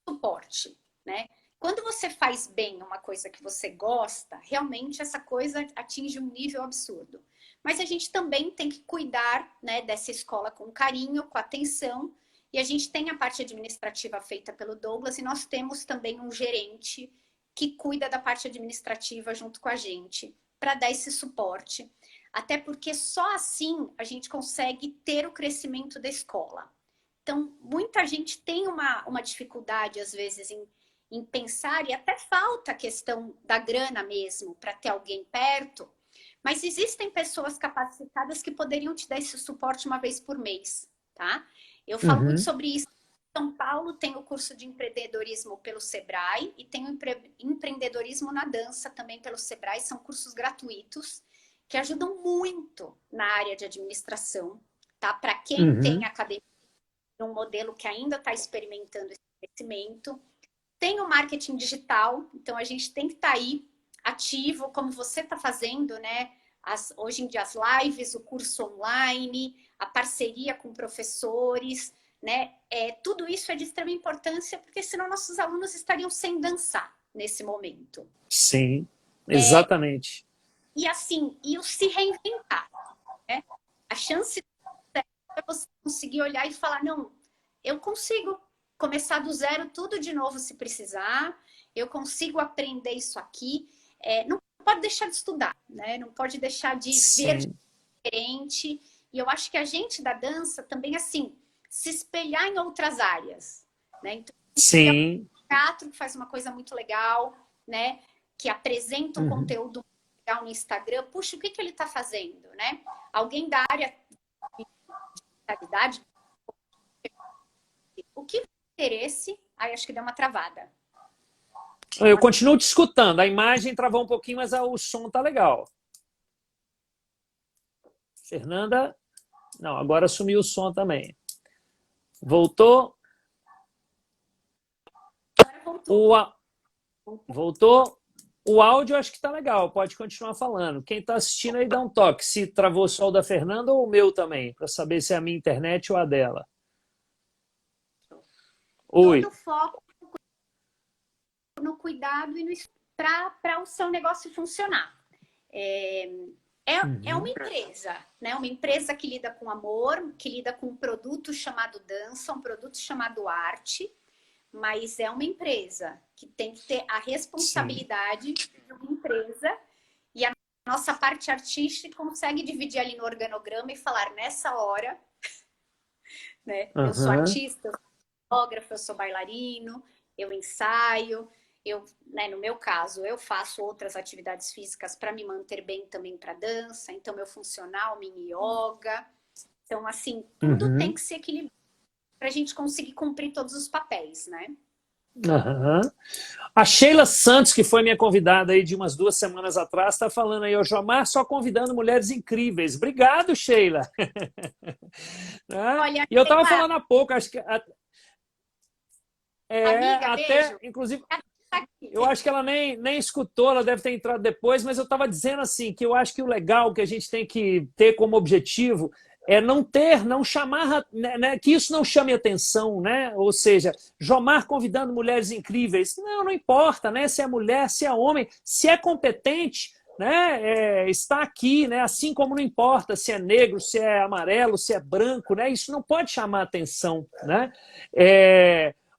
suporte, né? Quando você faz bem uma coisa que você gosta, realmente essa coisa atinge um nível absurdo. Mas a gente também tem que cuidar, né, dessa escola com carinho, com atenção. E a gente tem a parte administrativa feita pelo Douglas e nós temos também um gerente que cuida da parte administrativa junto com a gente, para dar esse suporte. Até porque só assim a gente consegue ter o crescimento da escola. Então, muita gente tem uma dificuldade, às vezes, em pensar, e até falta a questão da grana mesmo, para ter alguém perto, Mas existem pessoas capacitadas que poderiam te dar esse suporte uma vez por mês, tá? Eu falo muito Uhum. sobre isso. Em São Paulo tem o curso de empreendedorismo pelo Sebrae e tem o empreendedorismo na dança também pelo Sebrae. São cursos gratuitos que ajudam muito na área de administração, tá? Para quem tem Uhum. academia, um modelo que ainda está experimentando esse crescimento. Tem o marketing digital, então a gente tem que estar aí ativo, como você está fazendo, né? Hoje em dia as lives, o curso online, a parceria com professores, né? Tudo isso é de extrema importância, porque senão nossos alunos estariam sem dançar nesse momento. Sim, exatamente. E assim, e o se reinventar, né? A chance é você conseguir olhar e falar, não, eu consigo começar do zero tudo de novo se precisar, eu consigo aprender isso aqui. Não pode deixar de estudar, né? Não pode deixar de ver Sim, diferente. E eu acho que a gente da dança também, assim, se espelhar em outras áreas, né? Então, a gente vê o sim. teatro que faz uma coisa muito legal, né? Que apresenta um Uhum. conteúdo legal no Instagram. Puxa, o que que ele está fazendo, né? Alguém da área de qualidade, o que interesse? Aí acho que deu uma travada. Eu continuo te escutando. A imagem travou um pouquinho, mas o som tá legal. Fernanda? Não, agora sumiu o som também. Voltou? Agora voltou. O, voltou? O áudio acho que está legal, pode continuar falando. Quem está assistindo aí dá um toque, se travou só o da Fernanda ou o meu também, para saber se é a minha internet ou a dela. Todo Oi. o foco no cuidado e no para o seu negócio funcionar. É uma Uhum. empresa, né? Uma empresa que lida com amor, que lida com um produto chamado dança, um produto chamado arte, mas é uma empresa que tem que ter a Sim. responsabilidade de uma empresa e a nossa parte artística consegue dividir ali no organograma e falar nessa hora, né? Eu sou Uhum. artista, eu sou fotógrafo, eu sou bailarino, eu ensaio, né, no meu caso, eu faço outras atividades físicas para me manter bem também para dança, então meu funcional, mini yoga. Então, assim, tudo tem Uhum. que se equilibrar para a gente conseguir cumprir todos os papéis, né? Uhum. A Sheila Santos, que foi minha convidada aí de umas 2 semanas atrás, está falando aí, o Jomar só convidando mulheres incríveis. Obrigado, Sheila. Né? Olha, E eu estava Sheila, falando há pouco, acho que amiga, até, beijo. inclusive, Tá aqui. eu acho que ela nem escutou, ela deve ter entrado depois, mas eu estava dizendo assim, que eu acho que o legal que a gente tem que ter como objetivo é não chamar, né, que isso não chame atenção, né? Ou seja, Jomar convidando mulheres incríveis. Não importa, né? Se é mulher, se é homem, se é competente, né? Está aqui, né? Assim como não importa se é negro, se é amarelo, se é branco, né? Isso não pode chamar atenção, né?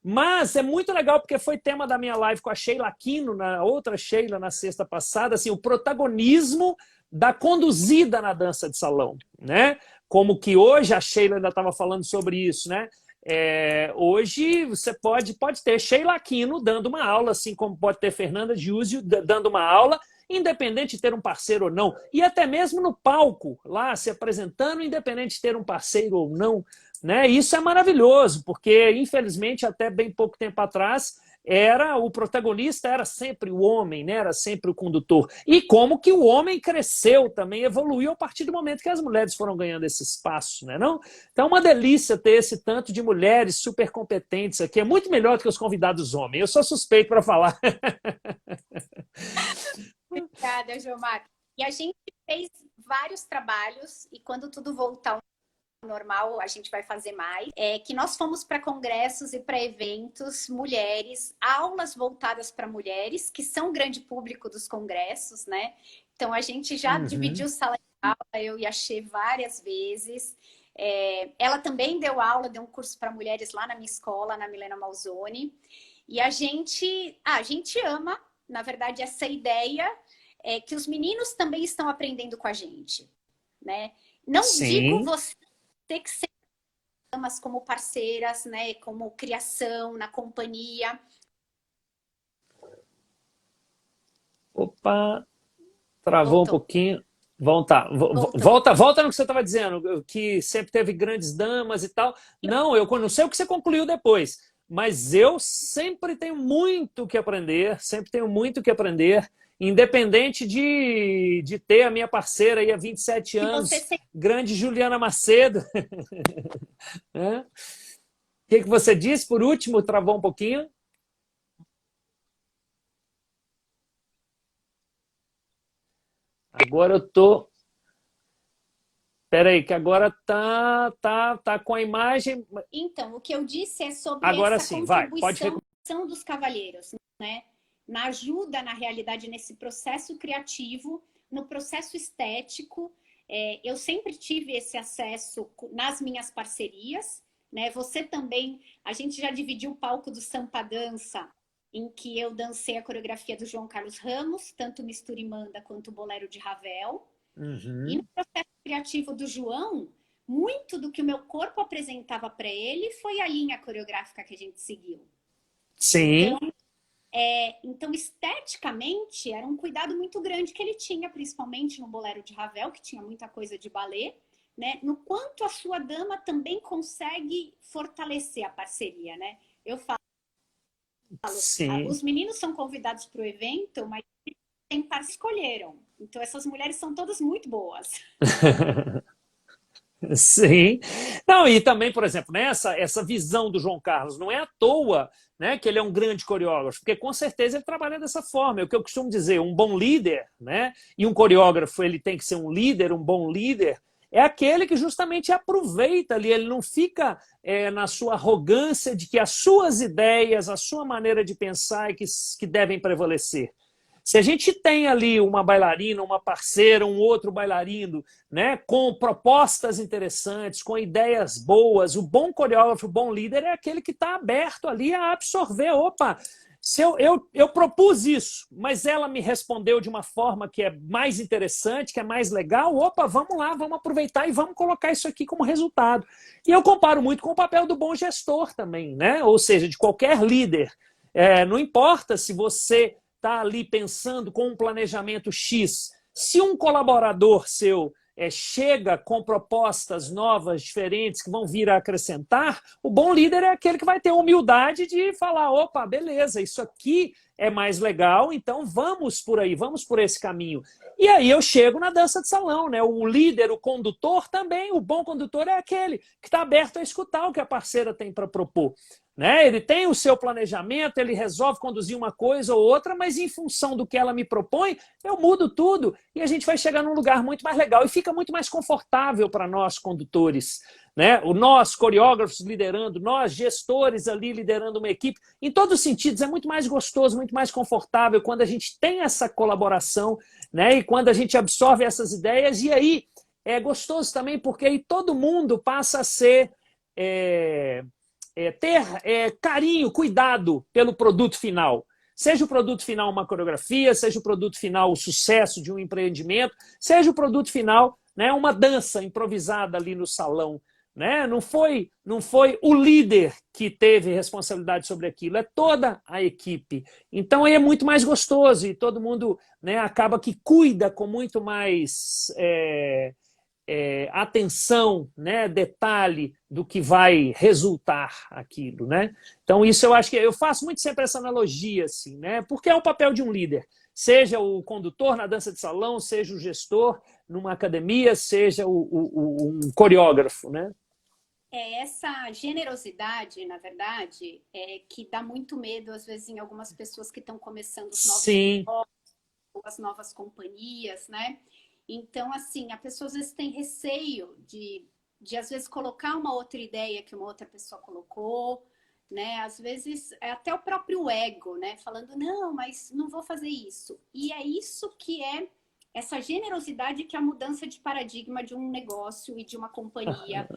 Mas é muito legal porque foi tema da minha live com a Sheila Aquino, na outra Sheila, na sexta passada, assim, o protagonismo da conduzida na dança de salão, né? Como que hoje a Sheila ainda estava falando sobre isso, né? Hoje você pode ter Sheila Aquino dando uma aula, assim como pode ter Fernanda Giusio dando uma aula, independente de ter um parceiro ou não. E até mesmo no palco, lá se apresentando, independente de ter um parceiro ou não. Né? Isso é maravilhoso, porque, infelizmente, até bem pouco tempo atrás, o protagonista era sempre o homem, né? Era sempre o condutor. E como que o homem cresceu também, evoluiu a partir do momento que as mulheres foram ganhando esse espaço, né? Não? Então é uma delícia ter esse tanto de mulheres super competentes aqui. É muito melhor do que os convidados homens. Eu sou suspeito para falar. Obrigada, Gilmar. E a gente fez vários trabalhos e quando tudo voltar normal, a gente vai fazer mais. Que nós fomos para congressos e para eventos, mulheres, aulas voltadas para mulheres, que são o grande público dos congressos, né? Então, a gente já Uhum. dividiu sala de aula, eu e a Xê várias vezes. Ela também deu aula, deu um curso para mulheres lá na minha escola, na Milena Malzone. E a gente ama, na verdade, essa ideia que os meninos também estão aprendendo com a gente, né? Não digo Sim. você que ser amas como parceiras, né? Como criação, na companhia. Opa, travou um Voltou. pouquinho. Voltou. Volta no que você estava dizendo, que sempre teve grandes damas e tal. Não, eu não sei o que você concluiu depois, mas eu sempre tenho muito que aprender, sempre tenho muito que aprender, independente de ter a minha parceira aí há 27 E você anos, sempre... grande Juliana Macedo. Né? O que você disse por último? Travou um pouquinho? Agora eu tô. Espera aí, que agora tá com a imagem. Então, o que eu disse é sobre Agora essa sim, vai. Pode contribuição dos cavalheiros, né? Na ajuda, na realidade, nesse processo criativo, no processo estético. Eu sempre tive esse acesso nas minhas parcerias, né? Você também, a gente já dividiu o palco do Sampa Dança, em que eu dancei a coreografia do João Carlos Ramos, tanto Mistura e Manda quanto o Bolero de Ravel. E no Uhum. processo criativo do João, muito do que o meu corpo apresentava para ele foi a linha coreográfica que a gente seguiu. Sim, Então, esteticamente, era um cuidado muito grande que ele tinha, principalmente no Bolero de Ravel, que tinha muita coisa de balé, né? No quanto a sua dama também consegue fortalecer a parceria, né? Eu falo, sim. os meninos são convidados para o evento, mas tem par que escolheram. Então, essas mulheres são todas muito boas. Sim. Não, e também, por exemplo, né, essa visão do João Carlos, não é à toa, né, que ele é um grande coreógrafo, porque com certeza ele trabalha dessa forma. É o que eu costumo dizer, um bom líder, né, e um coreógrafo ele tem que ser um líder, um bom líder, é aquele que justamente aproveita ali, ele não fica na sua arrogância de que as suas ideias, a sua maneira de pensar é que devem prevalecer. Se a gente tem ali uma bailarina, uma parceira, um outro bailarino, né, com propostas interessantes, com ideias boas, o bom coreógrafo, o bom líder é aquele que está aberto ali a absorver. Opa, se eu propus isso, mas ela me respondeu de uma forma que é mais interessante, que é mais legal, opa, vamos lá, vamos aproveitar e vamos colocar isso aqui como resultado. E eu comparo muito com o papel do bom gestor também, né? Ou seja, de qualquer líder. Não importa se você está ali pensando com um planejamento X. Se um colaborador seu chega com propostas novas, diferentes, que vão vir a acrescentar, o bom líder é aquele que vai ter a humildade de falar, opa, beleza, isso aqui é mais legal, então vamos por aí, vamos por esse caminho. E aí eu chego na dança de salão, né? O líder, o condutor também, o bom condutor é aquele que está aberto a escutar o que a parceira tem para propor. Né? Ele tem o seu planejamento, ele resolve conduzir uma coisa ou outra, mas em função do que ela me propõe, eu mudo tudo e a gente vai chegar num lugar muito mais legal e fica muito mais confortável para nós condutores. Né? Nós, coreógrafos liderando, nós, gestores ali liderando uma equipe, em todos os sentidos, é muito mais gostoso, muito mais confortável quando a gente tem essa colaboração, né? E quando a gente absorve essas ideias, e aí é gostoso também porque aí todo mundo passa a ser... ter carinho, cuidado pelo produto final. Seja o produto final uma coreografia, seja o produto final o sucesso de um empreendimento, seja o produto final, né, uma dança improvisada ali no salão. Né? Não foi o líder que teve responsabilidade sobre aquilo, é toda a equipe. Então aí é muito mais gostoso e todo mundo, né, acaba que cuida com muito mais atenção, né, detalhe do que vai resultar aquilo, né? Então isso eu acho que eu faço muito sempre essa analogia, assim, né? Porque é o papel de um líder, seja o condutor na dança de salão, seja o gestor numa academia, seja um coreógrafo, né? Essa generosidade, na verdade, que dá muito medo, às vezes, em algumas pessoas que estão começando os novos Sim, negócios, as novas companhias, né? Então, assim, a pessoa às vezes tem receio de às vezes, colocar uma outra ideia que uma outra pessoa colocou, né? Às vezes, é até o próprio ego, né? Falando, não, mas não vou fazer isso. E é isso que é essa generosidade que é a mudança de paradigma de um negócio e de uma companhia.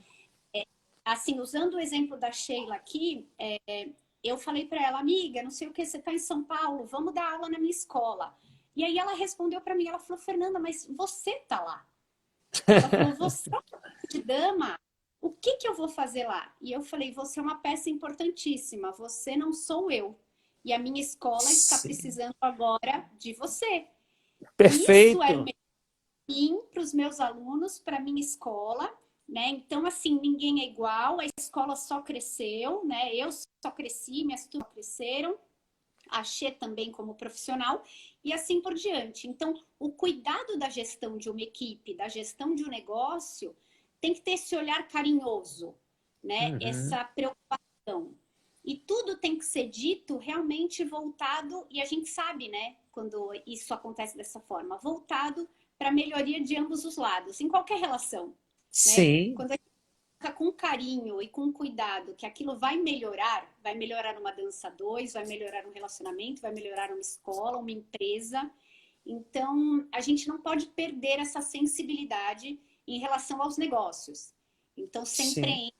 Assim, usando o exemplo da Sheila aqui, eu falei para ela, amiga, não sei o que, você está em São Paulo, vamos dar aula na minha escola. E aí ela respondeu para mim, ela falou, Fernanda, mas você tá lá. Ela falou, você é de dama, o que que eu vou fazer lá? E eu falei, você é uma peça importantíssima, você não sou eu. E a minha escola está sim. precisando agora de você. Isso é o Perfeito. mim, para os meus alunos, para a minha escola, né? Então, assim, ninguém é igual, a escola só cresceu, né? Eu só cresci, minhas turmas cresceram, a Xê também como profissional, e assim por diante. Então, o cuidado da gestão de uma equipe, da gestão de um negócio, tem que ter esse olhar carinhoso, né? Uhum. Essa preocupação. E tudo tem que ser dito realmente voltado, e a gente sabe, né, quando isso acontece dessa forma, voltado para a melhoria de ambos os lados, em qualquer relação, né? Sim, Quando a gente fica com carinho e com cuidado que aquilo vai melhorar uma dança dois, vai melhorar um relacionamento, vai melhorar uma escola, uma empresa. Então, a gente não pode perder essa sensibilidade em relação aos negócios. Então, sim. sempre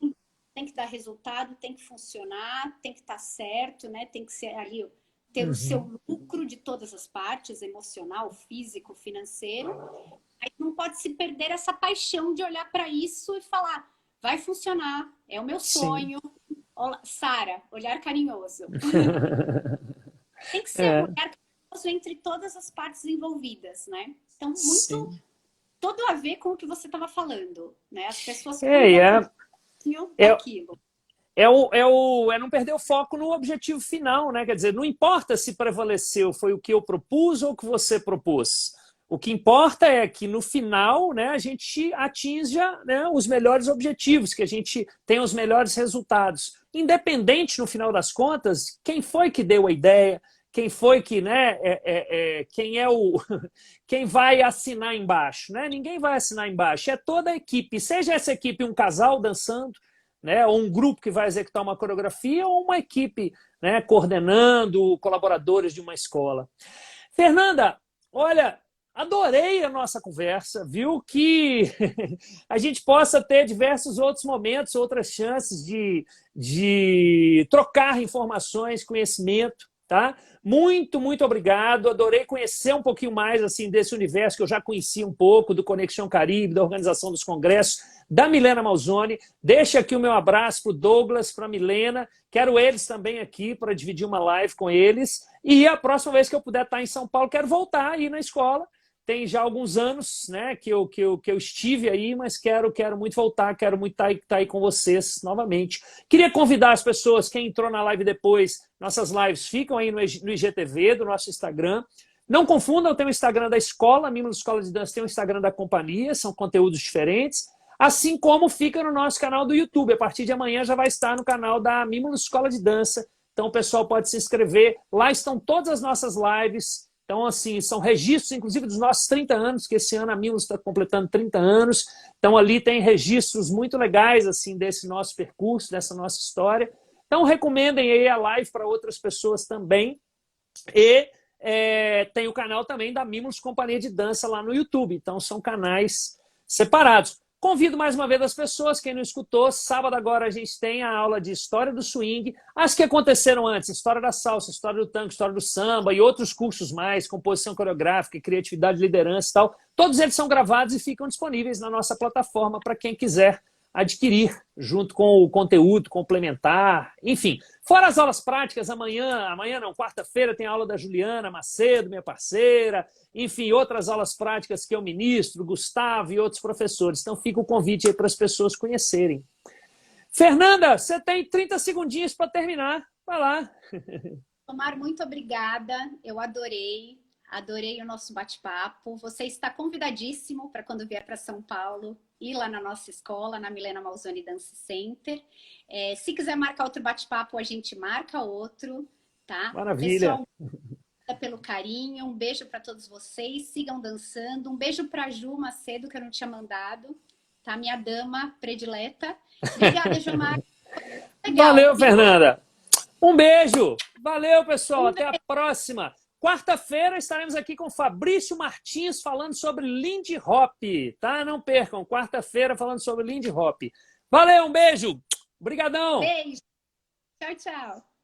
tem que dar resultado, tem que funcionar, tem que estar certo, né? Tem que ser ali ter o Uhum. seu lucro de todas as partes, emocional, físico, financeiro. Aí não pode se perder essa paixão de olhar para isso e falar, vai funcionar, é o meu Sim. sonho. Sara, olhar carinhoso. Tem que ser um É, olhar carinhoso entre todas as partes envolvidas, né? Então, muito sim. tudo a ver com o que você estava falando, né? As pessoas É, cuidam um é, pouquinho é, daquilo. é não perder o foco no objetivo final, né? Quer dizer, não importa se prevaleceu, foi o que eu propus ou o que você propôs. O que importa é que no final, né, a gente atinja, né, os melhores objetivos, que a gente tenha os melhores resultados. Independente, no final das contas, quem foi que deu a ideia, quem foi que, né, quem é o, quem vai assinar embaixo, né? Ninguém vai assinar embaixo, é toda a equipe. Seja essa equipe um casal dançando, né, ou um grupo que vai executar uma coreografia, ou uma equipe, né, coordenando colaboradores de uma escola. Fernanda, olha, adorei a nossa conversa, viu? Que a gente possa ter diversos outros momentos, outras chances de trocar informações, conhecimento, tá? Muito, muito obrigado. Adorei conhecer um pouquinho mais assim desse universo que eu já conhecia um pouco, do Conexão Caribe, da organização dos congressos, da Milena Malzone. Deixa aqui o meu abraço para o Douglas, para a Milena. Quero eles também aqui para dividir uma live com eles. E a próxima vez que eu puder estar em São Paulo, quero voltar aí na escola. Tem já alguns anos, né, que eu estive aí, mas quero muito voltar, quero muito estar aí com vocês novamente. Queria convidar as pessoas, quem entrou na live depois, nossas lives ficam aí no IGTV, do nosso Instagram. Não confundam, tem o Instagram da escola, a Mimos Escola de Dança tem o Instagram da companhia, são conteúdos diferentes. Assim como fica no nosso canal do YouTube. A partir de amanhã já vai estar no canal da Mimos Escola de Dança. Então o pessoal pode se inscrever. Lá estão todas as nossas lives. Então, assim, são registros, inclusive, dos nossos 30 anos, que esse ano a Mimos está completando 30 anos. Então, ali tem registros muito legais, assim, desse nosso percurso, dessa nossa história. Então, recomendem aí a live para outras pessoas também. E tem o canal também da Mimos Companhia de Dança lá no YouTube. Então, são canais separados. Convido mais uma vez as pessoas, quem não escutou, sábado agora a gente tem a aula de História do Swing, as que aconteceram antes, História da Salsa, História do Tango, História do Samba e outros cursos mais, composição coreográfica, criatividade, liderança e tal. Todos eles são gravados e ficam disponíveis na nossa plataforma para quem quiser adquirir, junto com o conteúdo complementar, enfim. Fora as aulas práticas, amanhã não, quarta-feira tem a aula da Juliana Macedo, minha parceira, enfim, outras aulas práticas que eu ministro, Gustavo e outros professores. Então fica o convite aí para as pessoas conhecerem. Fernanda, você tem 30 segundinhos para terminar. Vai lá. Omar, muito obrigada. Eu adorei. Adorei o nosso bate-papo. Você está convidadíssimo para quando vier para São Paulo, ir lá na nossa escola, na Milena Malzone Dance Center. Se quiser marcar outro bate-papo, a gente marca outro, tá? Maravilha. Pessoal, pelo carinho. Um beijo para todos vocês. Sigam dançando. Um beijo para a Ju Macedo, que eu não tinha mandado, tá? Minha dama predileta. Obrigada, Gilmar. Legal. Valeu, Fernanda. Um beijo. Valeu, pessoal. Até a próxima. Quarta-feira estaremos aqui com Fabrício Martins falando sobre Lindy Hop, tá? Não percam. Quarta-feira falando sobre Lindy Hop. Valeu, um beijo. Obrigadão. Beijo. Tchau, tchau.